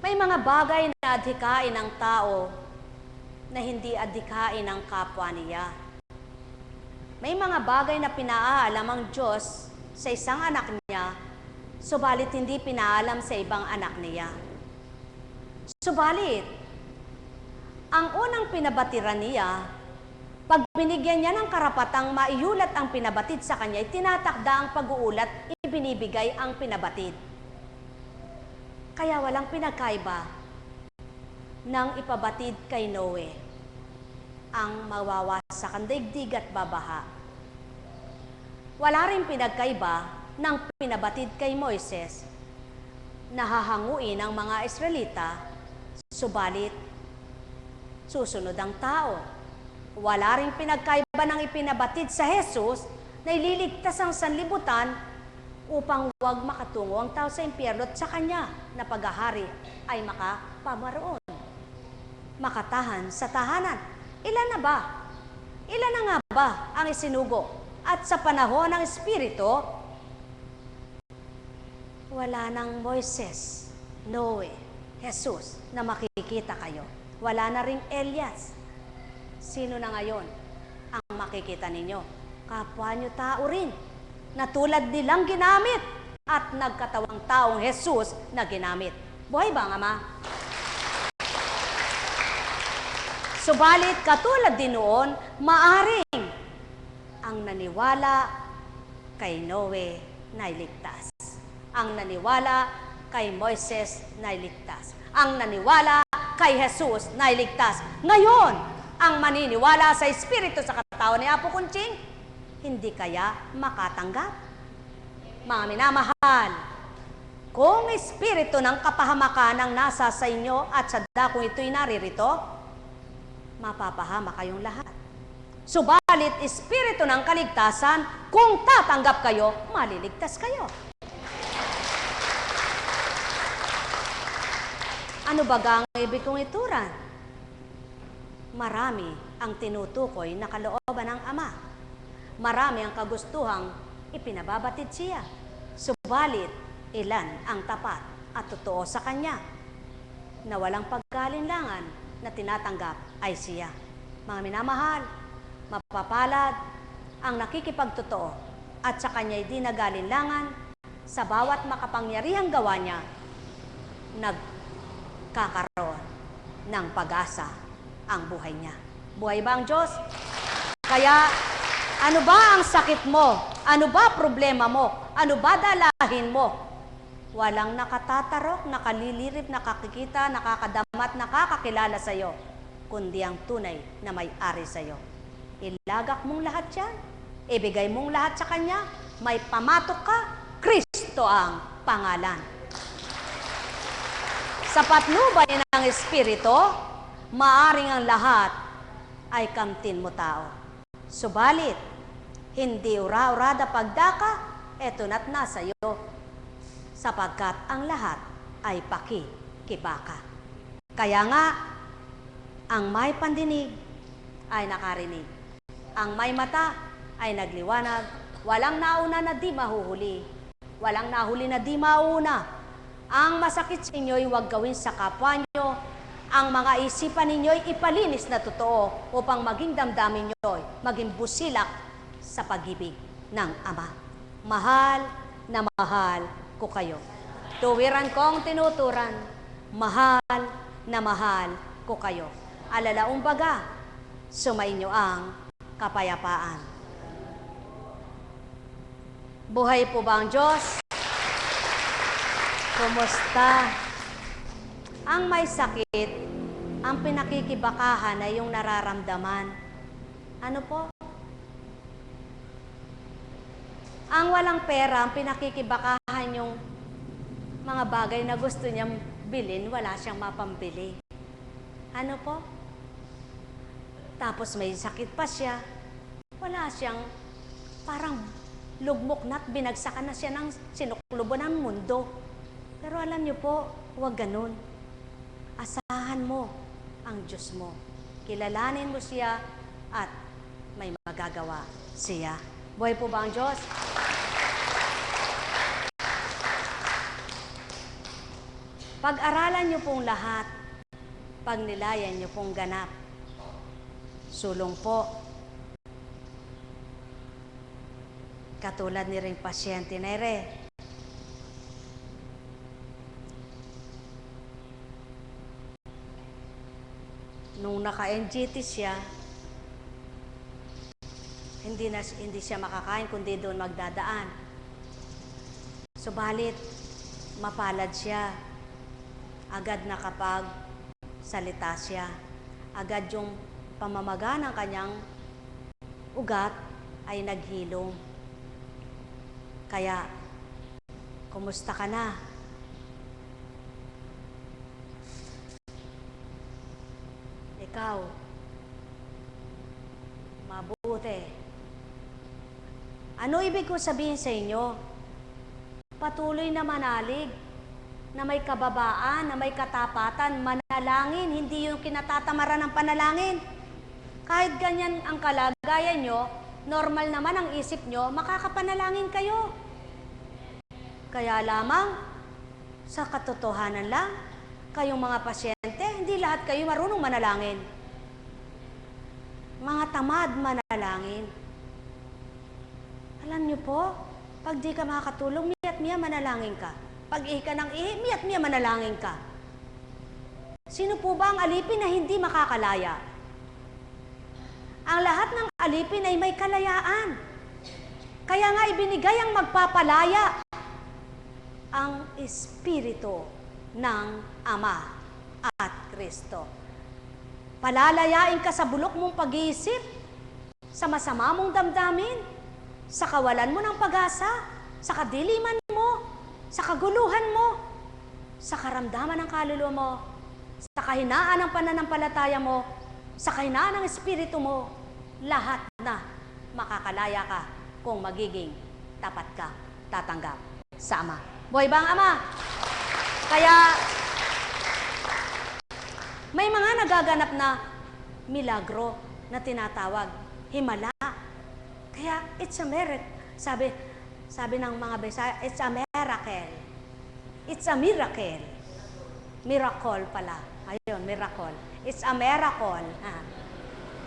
May mga bagay na adhikain ng tao na hindi adhikain ng kapwa niya. May mga bagay na pinaalam ang Diyos sa isang anak niya, subalit hindi pinaalam sa ibang anak niya. Subalit, ang unang pinabatiran niya, pag binigyan niya ng karapatang maiulat ang pinabatid sa kanya, tinatakda ang pag-uulat, ibinibigay ang pinabatid. Kaya walang pinagkaiba ng ipabatid kay Noe ang mawawasak ang daigdig at babaha. Wala rin pinagkaiba ng pinabatid kay Moises na hahanguin ang mga Israelita, subalit susunod ang tao. Wala rin pinagkaiba ng ipinabatid sa Jesus na ililigtas ang sanlibutan upang huwag makatungo ang tao sa impyerno at sa kanya na paghahari ay makapamaroon, makatahan sa tahanan. Ilan na ba? Ilan na nga ba ang isinugo? At sa panahon ng Espiritu, wala nang Moises, Noe, Jesus na makikita kayo. Wala na ring Elias. Sino na ngayon ang makikita ninyo? Kapwa nyo tao rin, na tulad nilang ginamit at nagkatawang taong Jesus na ginamit. Buhay ba, Ama? Subalit, katulad din noon, maaring ang naniwala kay Noe na iligtas. Ang naniwala kay Moises na iligtas. Ang naniwala kay Jesus na iligtas. Ngayon, ang maniniwala sa Espiritu sa katawan ni Apo Kunching, hindi kaya makatanggap. Mga minamahal, kung Espiritu ng kapahamakan ang nasa sa inyo at sa dakong ito'y naririto, mapapahama kayong lahat. Subalit, Espiritu ng kaligtasan, kung tatanggap kayo, maliligtas kayo. Ano ba ang ibig kong ituran? Marami ang tinutukoy na kalooban ng Ama. Marami ang kagustuhang ipinababatid siya. Subalit, ilan ang tapat at totoo sa Kanya na walang pagkalinlangan na tinatanggap ay siya. Mga minamahal, mapapalad ang nakikipagtotoo at sa Kanya'y di nagalinlangan sa bawat makapangyarihang gawa niya, nagkakaroon ng pag-asa ang buhay niya. Buhay ba ang Diyos? Kaya, ano ba ang sakit mo? Ano ba problema mo? Ano ba dalahin mo? Walang nakatatarok, nakalilirip, nakakikita, nakakadamat, nakakakilala sa'yo, kundi ang tunay na may-ari sa'yo. Ilagak mong lahat yan, ibigay mong lahat sa Kanya, may pamatok ka, Kristo ang pangalan. Sa patnubay ng Espiritu, maaring ang lahat ay kamtin mo tao. Subalit, hindi ura-urada pagdaka, eto na't nasa iyo, sapagkat ang lahat ay pakikibaka. Kaya nga, ang may pandinig ay nakarinig. Ang may mata ay nagliwanag. Walang nauna na di mahuhuli. Walang nahuli na di mauna. Ang masakit sa inyo'y huwag gawin sa kapwa nyo. Ang mga isipan ninyo'y ipalinis na totoo upang maging damdamin nyo'y maging busilak sa pag-ibig ng Ama. Mahal na mahal ko kayo. Tuwiran kong tinuturan, mahal na mahal ko kayo. Alalaong baga, sumainyo ang kapayapaan. Buhay po ba ang Diyos? Kumusta? Ang may sakit, ang pinakikibakahan ay yung nararamdaman. Ano po? Ang walang pera, ang pinakikibakahan yung mga bagay na gusto niyang bilhin, wala siyang mapambili. Ano po? Tapos may sakit pa siya, wala siyang parang lugmok na't binagsakan na siya ng sinuklubo ng mundo. Pero alam niyo po, huwag ganun. Asahan mo ang Diyos mo. Kilalanin mo siya at may magagawa siya. Buhay po ba ang Diyos? Pag-aralan niyo pong lahat, pagnilayan niyo pong ganap. Sulong po. Katulad ni ring pasyente na ere. Nung naka-NGT siya, hindi siya makakain kundi doon magdadaan. Subalit, mapalad siya. Agad na kapag salita siya. Agad yung pamamaga ng kanyang ugat ay naghilom. Kaya, kumusta ka na? Ikaw, mabuti. Ano ibig ko sabihin sa inyo? Patuloy na manalig, na may kababaan, na may katapatan, manalangin, hindi yung kinatatamaran ng panalangin. Kahit ganyan ang kalagayan nyo, normal naman ang isip nyo, makakapanalangin kayo. Kaya lamang, sa katotohanan lang, kayong mga pasyente, hindi lahat kayo marunong manalangin. Mga tamad manalangin. Alam niyo po, pag di ka makakatulong, miya't-miya manalangin ka. Pag ihi ka ng ihi, miya't-miya manalangin ka. Sino po ba ang alipin na hindi makakalaya? Ang lahat ng alipin ay may kalayaan. Kaya nga ibinigay ang magpapalaya, ang Espiritu ng Ama at Kristo. Palalayain ka sa bulok mong pag-iisip, sa masama mong damdamin, sa kawalan mo ng pag-asa, sa kadiliman mo, sa kaguluhan mo, sa karamdaman ng kaluluwa mo, sa kahinaan ng pananampalataya mo, sa kahinaan ng espiritu mo, lahat na makakalaya ka kung magiging tapat ka, tatanggap sa Ama. Buhay ba ang Ama? Kaya, may mga nagaganap na milagro na tinatawag, himala. Kaya, it's a miracle. Sabi ng mga Bisaya, it's a miracle. It's a miracle. Miracle pala. Ayun, miracle. It's a miracle.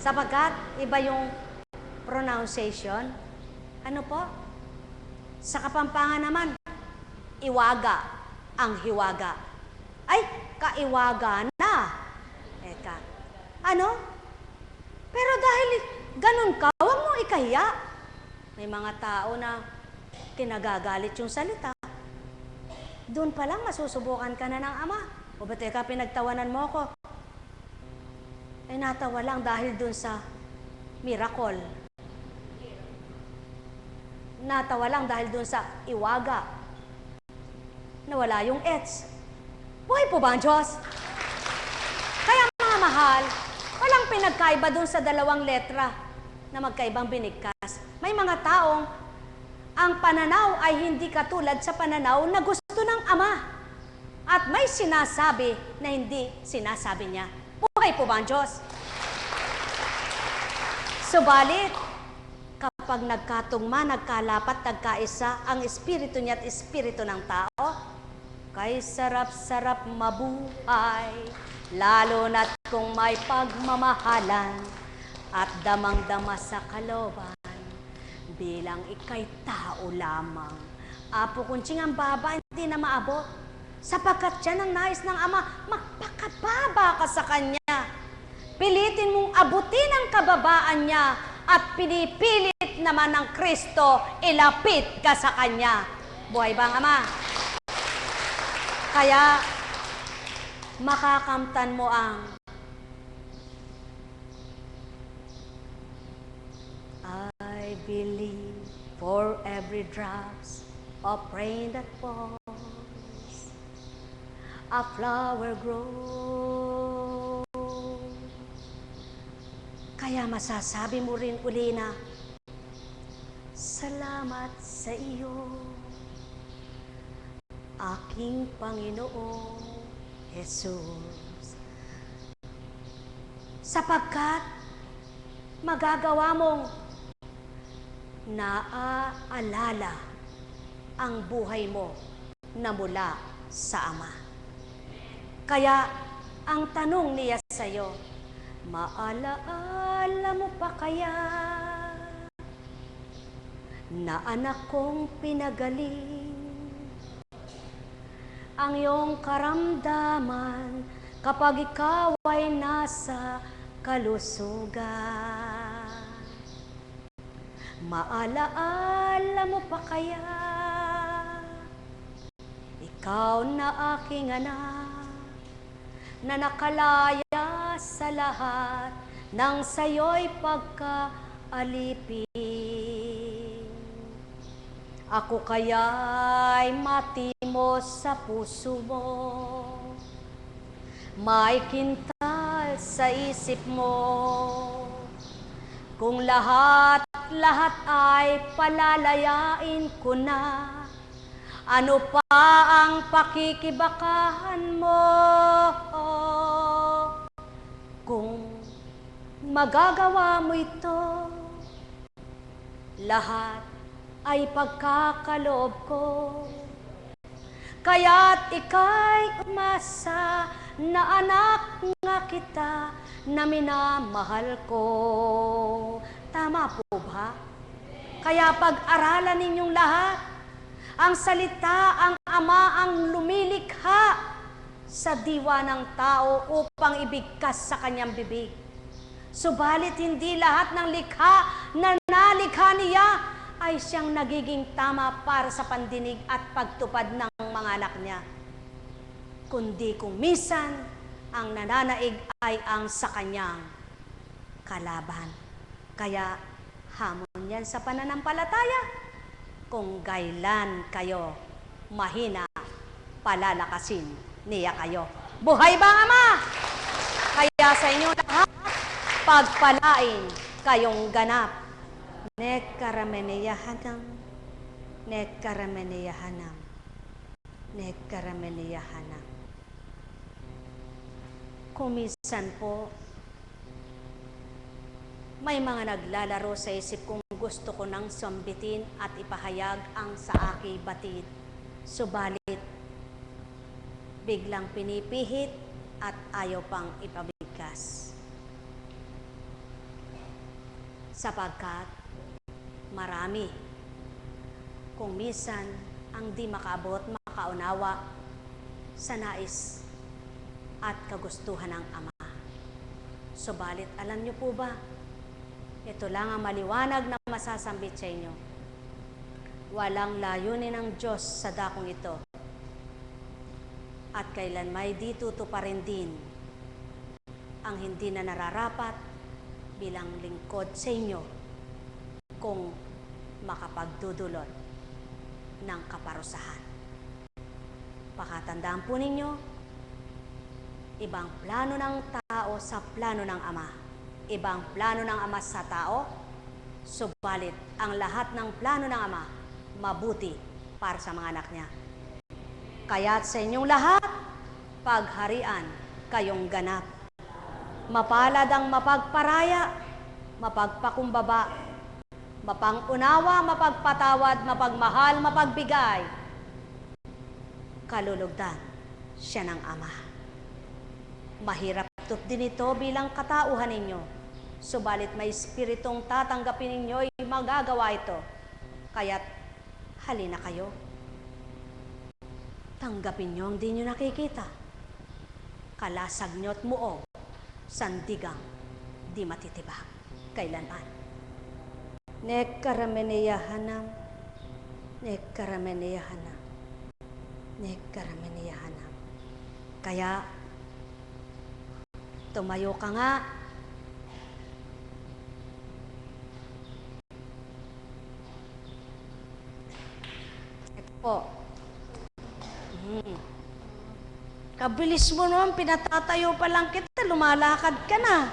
Sapagkat, iba yung pronunciation. Ano po? Sa Kapampangan naman, iwaga ang hiwaga. Ay, kaiwaga na. Eka, Ano? Pero dahil ganun ka, huwag mong ikahiya. May mga tao na kinagagalit yung salita. Doon pa lang masusubukan ka na ng Ama. O ba teka, pinagtawanan mo ko? Ay natawa lang dahil doon sa miracle. Natawa lang dahil doon sa iwaga. Nawala yung ets. Buhay po ba ang Diyos? Kaya mga mahal, walang pinagkaiba doon sa dalawang letra na magkaibang binigkas. May mga taong ang pananaw ay hindi katulad sa pananaw na gusto ng Ama. At may sinasabi na hindi sinasabi niya. Buhay po ba ang Diyos? Subalit, kapag nagkatugma, nagkalapat, nagkaisa ang espiritu niya at espiritu ng tao, kay sarap-sarap mabuhay, lalo na't kung may pagmamahalan at damang-dama sa kalooban, bilang ika'y tao lamang. Apo kunching ang baba, hindi na maabot, sapagkat yan ang nais ng Ama, magpakababa ka sa Kanya. Pilitin mong abutin ang kababaan niya at pinipilit naman ng Kristo, ilapit ka sa Kanya. Buhay ba ang Ama? Kaya, makakamtan mo ang I believe for every drops of rain that falls, a flower grows. Kaya masasabi mo rin uli na, salamat sa iyo, aking Panginoong Jesus. Sapagkat magagawa mong naaalala ang buhay mo na mula sa Ama. Kaya ang tanong niya sa iyo, maalaala mo pa kaya na anak kong pinagaling ang iyong karamdaman kapag ikaw ay nasa kalusugan? Maalaala mo pa kaya ikaw na aking anak na nakalaya sa lahat ng sayo'y pagkaalipin? Ako kaya'y matimos sa puso mo, may kintal sa isip mo, kung lahat ay palalayain ko na, ano pa ang pakikibakahan mo? Kung magagawa mo ito, lahat ay pagkakaloob ko. Kaya't ika'y umasa na anak nga kita na minamahal ko. Tama po ba? Kaya pag-aralan ninyong lahat, ang salita, ang Ama ang lumilikha sa diwa ng tao upang ibigkas sa kanyang bibig. Subalit hindi lahat ng likha na nalikha niya ay siyang nagiging tama para sa pandinig at pagtupad ng mga anak niya. Kundi kung minsan, ang nananaig ay ang sa kanyang kalaban. Kaya hamon yan sa pananampalataya. Kung gailan kayo mahina, palalakasin niya kayo. Buhay ba ang Ama? Kaya sa inyo lahat, pagpalain kayong ganap. Nekkarameneyahanam, nekkarameneyahanam, nekkarameneyahanam. Kung minsan po, may mga naglalaro sa isip kung gusto ko nang sambitin at ipahayag ang sa aking batid. Subalit, biglang pinipihit at ayaw pang ipabigkas. Sapagkat marami, kung minsan ang di makaabot, makaunawa sa nais at kagustuhan ng Ama. Subalit, alam niyo po ba, ito lang ang maliwanag na masasambit sa inyo. Walang layunin ng Diyos sa dakong ito. At kailan may ditutuparin din ang hindi na nararapat bilang lingkod sa inyo kung makapagdudulot ng kaparusahan. Pakatandaan po ninyo, ibang plano ng tao sa plano ng Ama. Ibang plano ng Ama sa tao, subalit ang lahat ng plano ng Ama mabuti para sa mga anak niya. Kaya't sa inyong lahat, pagharian kayong ganap. Mapalad ang mapagparaya, mapagpakumbaba, mapangunawa, mapagpatawad, mapagmahal, mapagbigay. Kalulugdan siya ng Ama. Mahirap din ito bilang katauhan ninyo. Subalit may espiritong tatanggapin ninyo ay magagawa ito. Kaya't halina kayo. Tanggapin nyo ang di nyo nakikita. Kalasag nyo't muog, sandigang di matitibag kailanman. Nekkarameneyahanam, nekkarameneyahanam, nekkarameneyahanam. Kaya, tumayo ka nga. Ito po. Kabilis mo naman, pinatatayo pa lang kita, lumalakad ka na.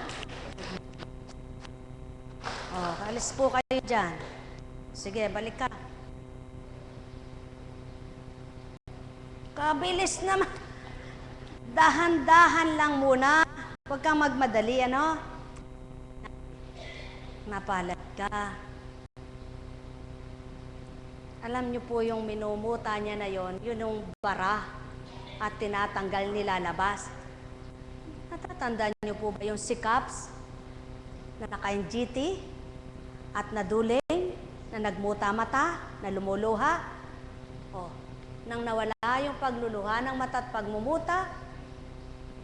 Alis po kayo dyan. Sige, balik ka. Kabilis naman. Dahan-dahan lang muna. Huwag kang magmadali, ano? Napalad ka. Alam niyo po yung minumuta niya na yon, yun yung bara at tinatanggal nilalabas. Natatandaan niyo po ba yung sikaps na naka-NGT at naduling, na nagmuta-mata, na lumuluha? Nang nawala yung pagluluha ng mata at pagmumuta,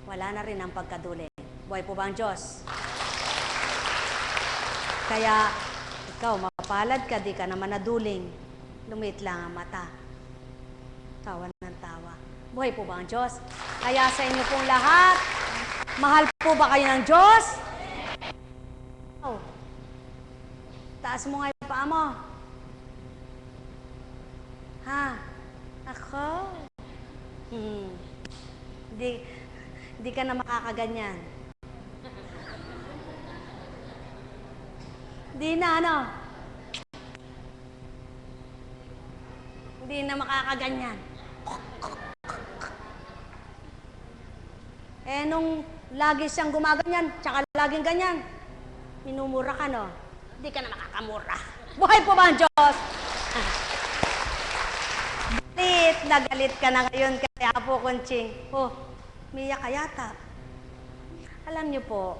wala na rin ang pagkaduling. Buhay po ba ang Diyos? Kaya, ikaw, mapalad ka, di ka naman naduling. Lumit lang ang mata. Tawa ng tawa. Buhay po ba ang Diyos? Kaya sa inyo pong lahat, mahal po ba kayo ng Diyos? Taas mo nga yung paa mo. Ha? Ako? Di ka na makakaganyan. Di na, ano? Hindi na makakaganyan. Nung lagi siyang gumaganyan, tsaka laging ganyan, minumura ka, no? Hindi ka na makakamura. Buhay po ba ang Diyos? Galit ka na ngayon kaya po, Kunching. Miyak ka yata. Alam niyo po,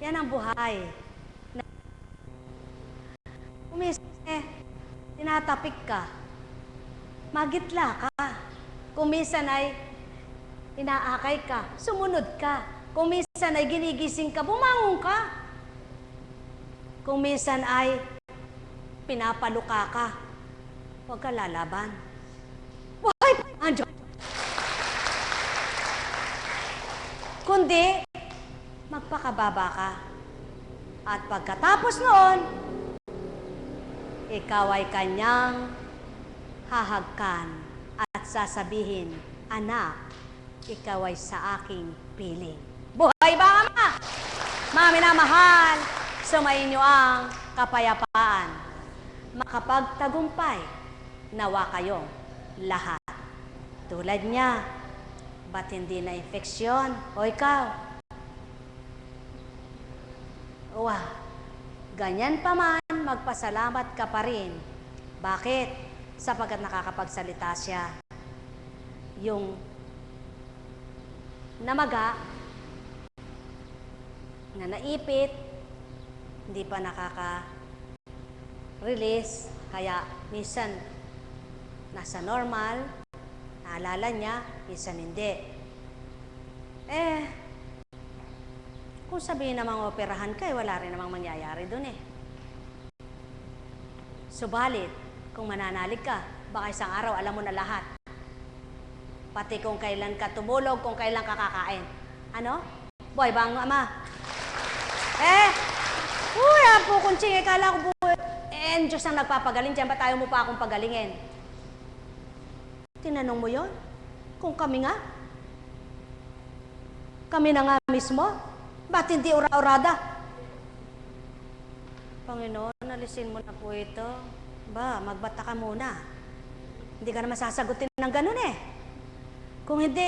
yan ang buhay. Tinatapik ka. Magitla ka. Kumisan ay inaakay ka. Sumunod ka. Kumisan ay ginigising ka. Bumangon ka. Kumisan ay pinapaluka ka. Huwag ka lalaban. Buhay pa ang Diyos. Kundi, magpakababa ka. At pagkatapos noon, ikaw ay kanyang hahagkan at sasabihin, anak, ikaw ay sa aking piling. Buhay ba, Ama? Mga minamahal, sumayin niyo ang kapayapaan. Makapagtagumpay, nawa kayong lahat. Tulad niya, ba't hindi na infeksyon? O ikaw? Ganyan pa man, magpasalamat ka pa rin. Bakit? Sapagkat nakakapagsalita siya. Yung namaga, na naipit, hindi pa nakaka-release, kaya minsan nasa normal, naalala niya, minsan hindi. Kung sabihin namang operahan ka, wala rin namang mangyayari dun eh. Subalit, kung mananalig ka, baka isang araw alam mo na lahat. Pati kung kailan ka tumulog, kung kailan ka kakain. Ano? Boy, bang ama? Uy, po kunching, kala ko po, Diyos ang nagpapagaling dyan, ba't tayo mo pa akong pagalingin? Tinanong mo yon? Kung kami nga? Kami na nga mismo? Ba't hindi ura-urada? Panginoon, alisin mo na po ito. Ba, magbata ka muna. Hindi ka naman sasagutin ng ganun eh. Kung hindi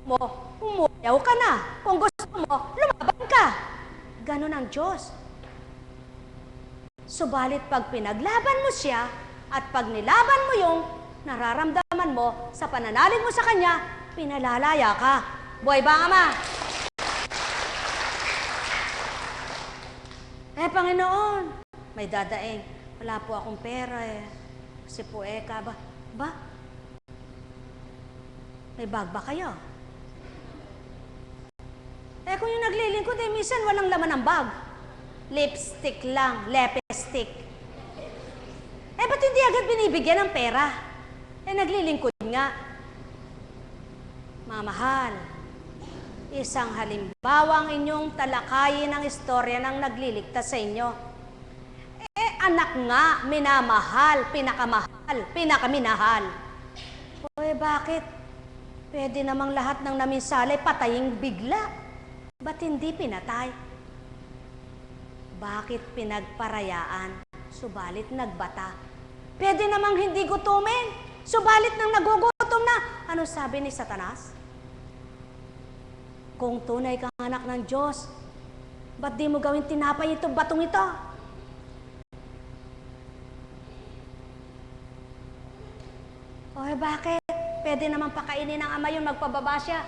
mo, umuyaw ka na. Kung gusto mo, lumaban ka. Ganun ang Diyos. Subalit pag pinaglaban mo siya at pag nilaban mo yung nararamdaman mo sa pananalig mo sa Kanya, pinalalaya ka. Buhay ba, Ama? Panginoon, may dadaing. Wala po akong pera eh. Kasi po ka ba? Ba? May bag ba kayo? Kung yung naglilingkod, minsan walang laman ng bag. Lipstick lang, lepestick. Ba't hindi agad binibigyan ng pera? Naglilingkod nga. Mamahal, isang halimbawang inyong talakayin ang istorya ng nagliligtas sa inyo. Anak nga, minamahal, pinakamahal, pinakaminahal. Bakit? Pwede namang lahat ng naminsalay pataying bigla. Ba't hindi pinatay? Bakit pinagparayaan, subalit nagbata? Pwede namang hindi gutumin, subalit nang nagugutom na. Ano sabi ni Satanas? Kung tunay kang anak ng Diyos, ba't di mo gawin tinapay itong batong ito? Bakit? Pwede naman pakainin ng ama yun, magpababa siya.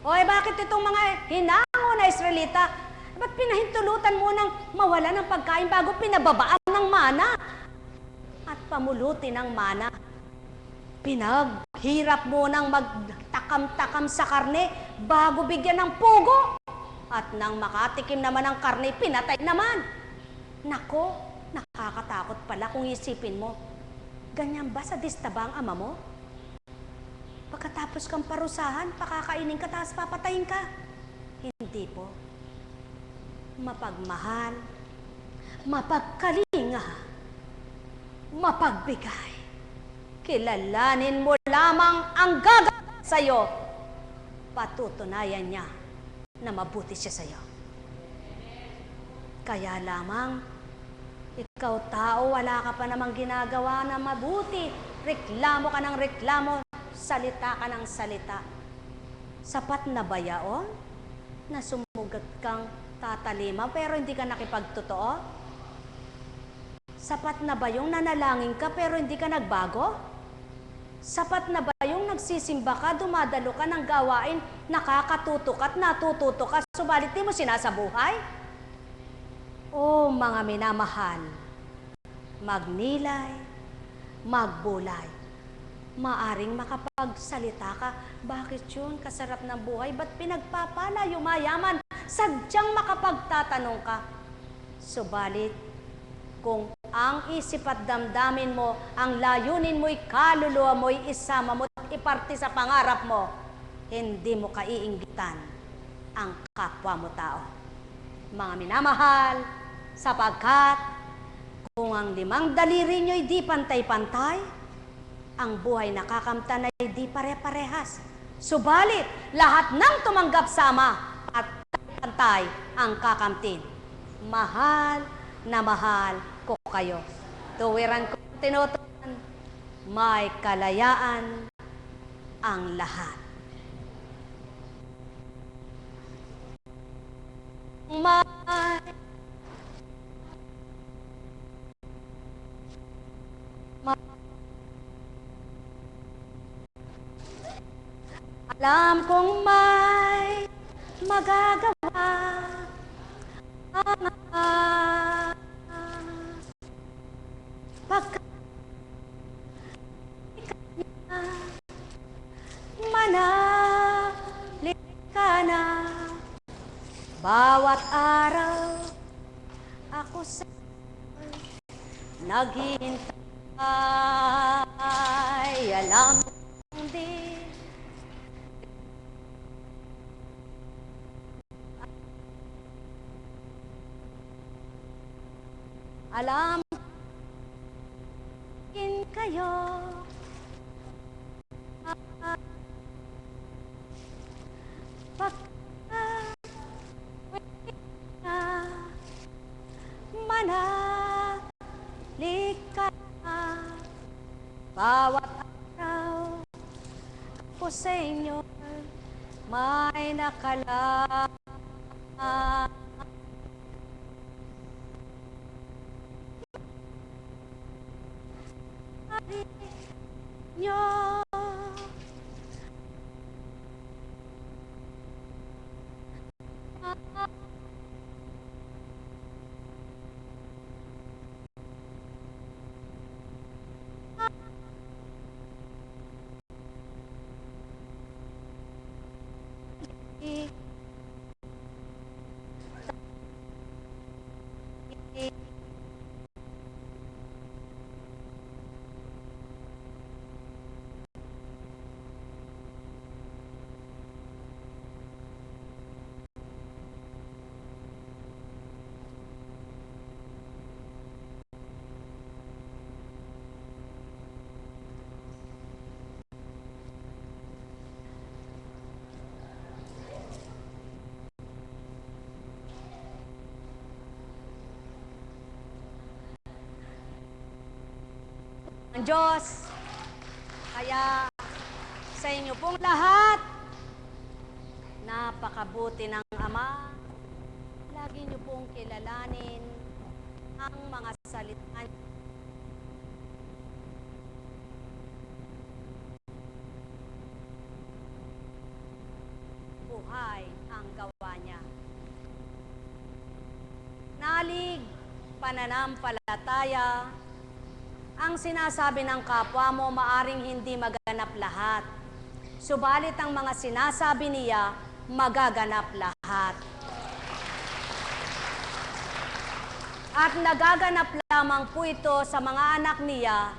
Bakit itong mga hinango na Israelita, ba't pinahintulutan mo nang mawala ng pagkain bago pinababaan ng mana? At pamuluti ng mana. Pinaghirap mo nang magtakam-takam sa karne bago bigyan ng pugo. At nang makatikim naman ng karne, pinatay naman. Nako, nakakatakot pala kung isipin mo. Ganyan ba sa distabang ama mo? Pagkatapos kang parusahan, pakakainin ka, tapos papatayin ka. Hindi po. Mapagmahal, mapagkalinga, mapagbigay. Kilalanin mo lamang ang gagawin sa'yo. Patutunayan niya na mabuti siya sa'yo. Kaya lamang, ikaw tao, wala ka pa namang ginagawa na mabuti. Reklamo ka ng reklamo, salita ka ng salita. Sapat na ba yaon na sumugat kang tatalima pero hindi ka nakipagtotoo? Sapat na ba yung nanalangin ka pero hindi ka nagbago? Sapat na ba yung nagsisimba ka, dumadalo ka ng gawain, nakakatuto ka at natututo ka, subalit di mo sinasabuhay? Mga minamahal, magnilay, magbulay. Maaring makapagsalita ka, bakit yun? Kasarap ng buhay, ba't pinagpapala yumayaman? Sadyang makapagtatanong ka. Subalit, kung ang isip at damdamin mo, ang layunin mo'y kaluluwa mo'y isama mo at iparte sa pangarap mo, hindi mo kaiinggitan ang kapwa mo tao. Mga minamahal, sapagkat kung ang 5 daliri nyo'y di pantay-pantay, ang buhay nakakamtan ay di pare-parehas. Subalit, lahat ng tumanggap sama at pantay ang kakamtin. Mahal na mahal ko kayo. Tuwiran ko tinutunan, may kalayaan ang lahat. Alam kong may magagawa ang pagka manalig ka na Bawat araw ako sa naghihintay, alam kong di alam kayo manalik ka na. Bawat araw ako sa inyo may nakala. Nyo ang Diyos. Kaya sa inyo pong lahat, napakabuti ng Ama. Lagi niyo pong kilalanin ang mga salita niya. Buhay ang gawa niya. Nalig, pananampalataya, ang sinasabi ng kapwa mo maaring hindi maganap lahat. Subalit ang mga sinasabi niya, magaganap lahat. At nagaganap lamang po ito sa mga anak niya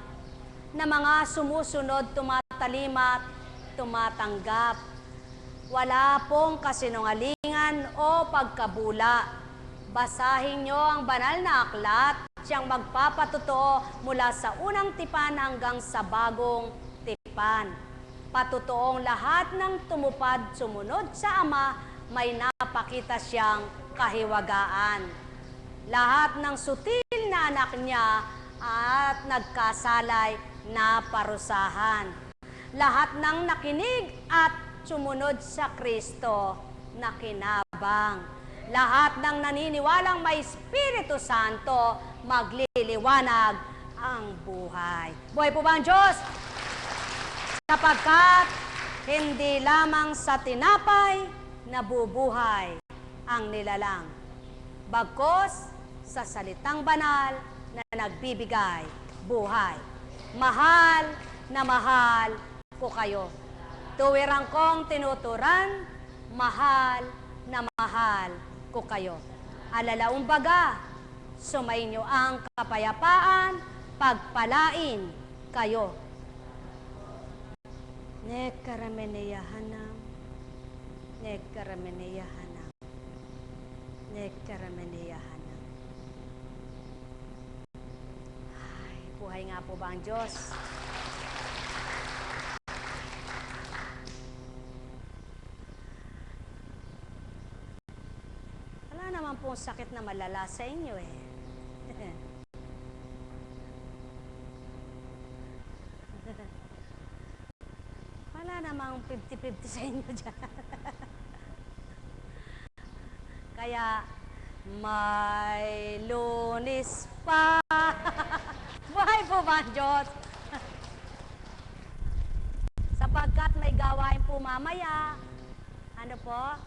na mga sumusunod, tumatalimat, tumatanggap. Wala pong kasinungalingan o pagkabula. Basahin niyo ang banal na aklat, siyang magpapatotoo mula sa unang tipan hanggang sa bagong tipan. Patotoong lahat ng tumupad sumunod sa Ama, may napakita siyang kahiwagaan. Lahat ng sutil na anak niya at nagkasalay na parusahan. Lahat ng nakinig at sumunod sa Kristo, nakinabang. Lahat ng naniniwalang may Espiritu Santo, magliliwanag ang buhay. Buhay po ba ang Diyos? Sapagkat hindi lamang sa tinapay nabubuhay ang nilalang, bagkus sa salitang banal na nagbibigay buhay. Mahal na mahal ko kayo. Tuwirang kong tinuturan, mahal na mahal ko kayo. Alalaong baga, sumainyo ang kapayapaan, pagpalain kayo. Nekarameneyahanam, nekarameneyahanam, nekarameneyahanam. Ay, buhay nga po ba ang Diyos? Wala naman pong sakit na malala sa inyo eh. Wala namang 50-50 sa inyo dyan. Kaya, may Lunes pa. Buhay po ba ang Diyos? Sapagkat may gawain po mamaya. Ano po?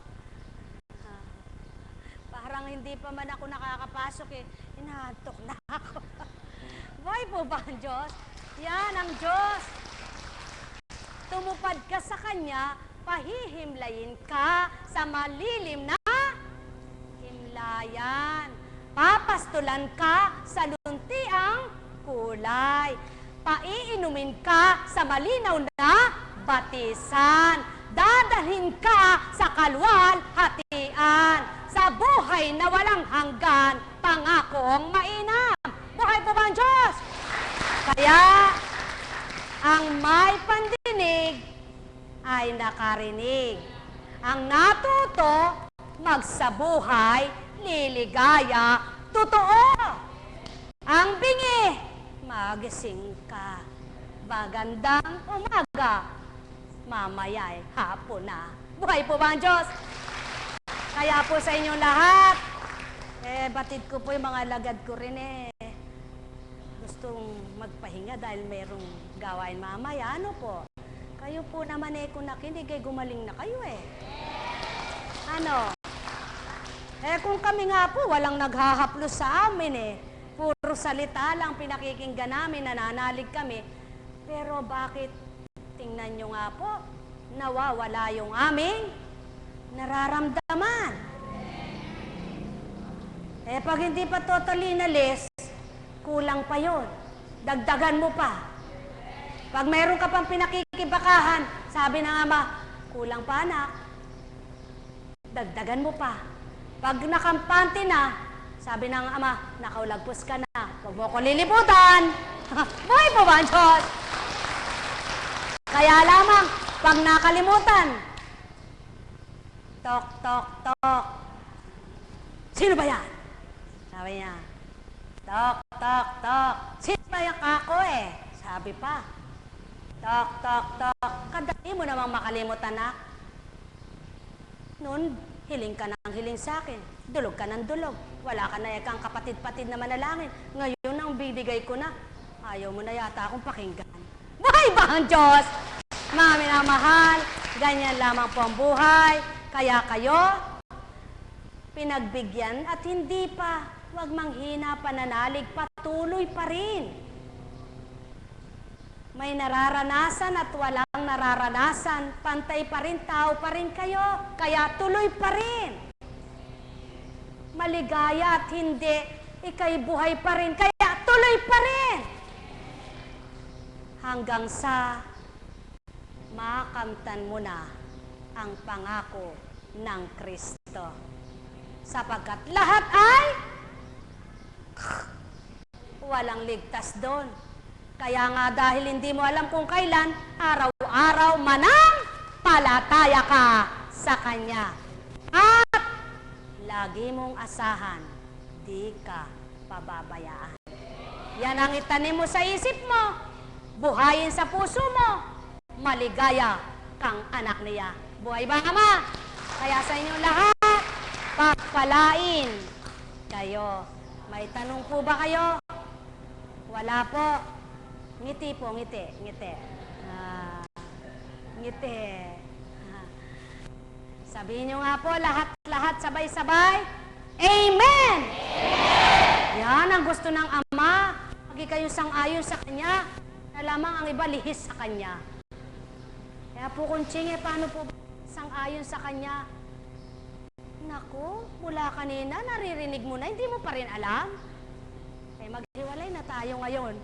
Parang hindi pa man ako nakakapasok eh. Inaantok na ako. Buhay po ba ang Diyos? Yan ang Diyos. Tumupad ka sa Kanya, pahihimlayin ka sa malilim na Ayan. Papastulan ka sa luntiang kulay. Paiinumin ka sa malinaw na batisan. Dadalhin ka sa kalwalhatian. Sa buhay na walang hanggan, pangakong mainam. Buhay po ba ang Diyos? Kaya, ang may pandinig ay nakarinig. Ang natuto, magsabuhay, liligaya, totoo. Ang bingi, magising ka. Magandang umaga, mamaya ay hapon na. Buhay po ba ang Diyos? Kaya po sa inyong lahat, batid ko po yung mga lagad ko rin gustong magpahinga dahil mayroong gawain mamaya. Ano po? Kayo po naman kung nakinig gumaling na kayo Ano? Kung kami nga po, walang naghahaplos sa amin Puro salita lang pinakikinggan namin, nananalig kami. Pero bakit, tingnan nyo nga po, nawawala yung aming nararamdaman. Pag hindi pa totally inalis, kulang pa yon. Dagdagan mo pa. Pag mayroon ka pang pinakikibakahan, sabi ng ama, kulang pa anak. Dagdagan mo pa. Pag nakampante na, sabi ng ama, nakaulagpos ka na. Huwag mo ko liliputan. Buhay po ba ang Diyos? Kaya lamang, pag nakalimutan, tok, tok, tok. Sino ba yan? Sabi niya, tok, tok, tok. Sino ba yan ako Sabi pa, tok, tok, tok. Kadali mo namang makalimutan na. Noon, hiling ka ng hiling sa akin. Dulog ka ng dulog. Wala ka na kang kapatid-patid na manalangin. Ngayon ang bibigay ko na. Ayaw mo na yata akong pakinggan. Buhay ba ang Diyos? Mga minamahal, ganyan lamang po ang buhay. Kaya kayo, pinagbigyan at hindi pa, huwag manghina pananalig, patuloy pa rin. May nararanasan at walang nararanasan, pantay pa rin, tao pa rin kayo, kaya tuloy pa rin. Maligaya at hindi, ikay buhay pa rin, kaya tuloy pa rin. Hanggang sa makamtan mo na ang pangako ng Kristo. Sapagkat lahat ay walang ligtas doon. Kaya nga dahil hindi mo alam kung kailan, araw-araw mananampalataya ka sa Kanya. At lagi mong asahan, di ka pababayaan. Yan ang itanim mo sa isip mo, buhayin sa puso mo, maligaya kang anak niya. Buhay ba, Ama? Kaya sa inyong lahat, pagpalain kayo. May tanong po ba kayo? Wala po. Ngiti po, ngiti, ngiti. Ngiti. Sabihin nyo nga po, lahat sabay-sabay. Amen! Yan ang gusto ng Ama. Pagi kayo sang-ayon sa Kanya, na lamang ang iba lihis sa Kanya. Kaya po, Kunching, paano po sang-ayon sa Kanya? Naku, mula kanina, naririnig mo na, hindi mo pa rin alam. Maghiwalay na tayo ngayon.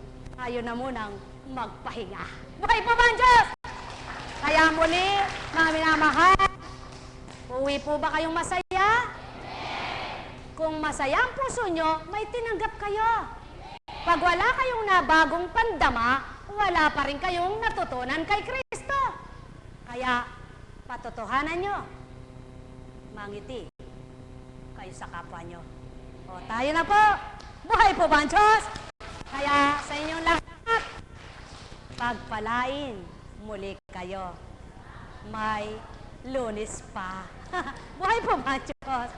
Tayo na munang magpahinga. Buhay po ba ang Diyos? Kaya muli, mga minamahal, uwi po ba kayong masaya? Kung masaya ang puso nyo, may tinanggap kayo. Pag wala kayong nabagong pandama, wala pa rin kayong natutunan kay Kristo. Kaya, patotohanan nyo, mangiti kayo sa kapwa nyo. O, tayo na po. Buhay po ba ang Diyos? Kaya sa inyong lahat, pagpalain muli kayo. May Lunes pa. Buhay po ba ang Diyos?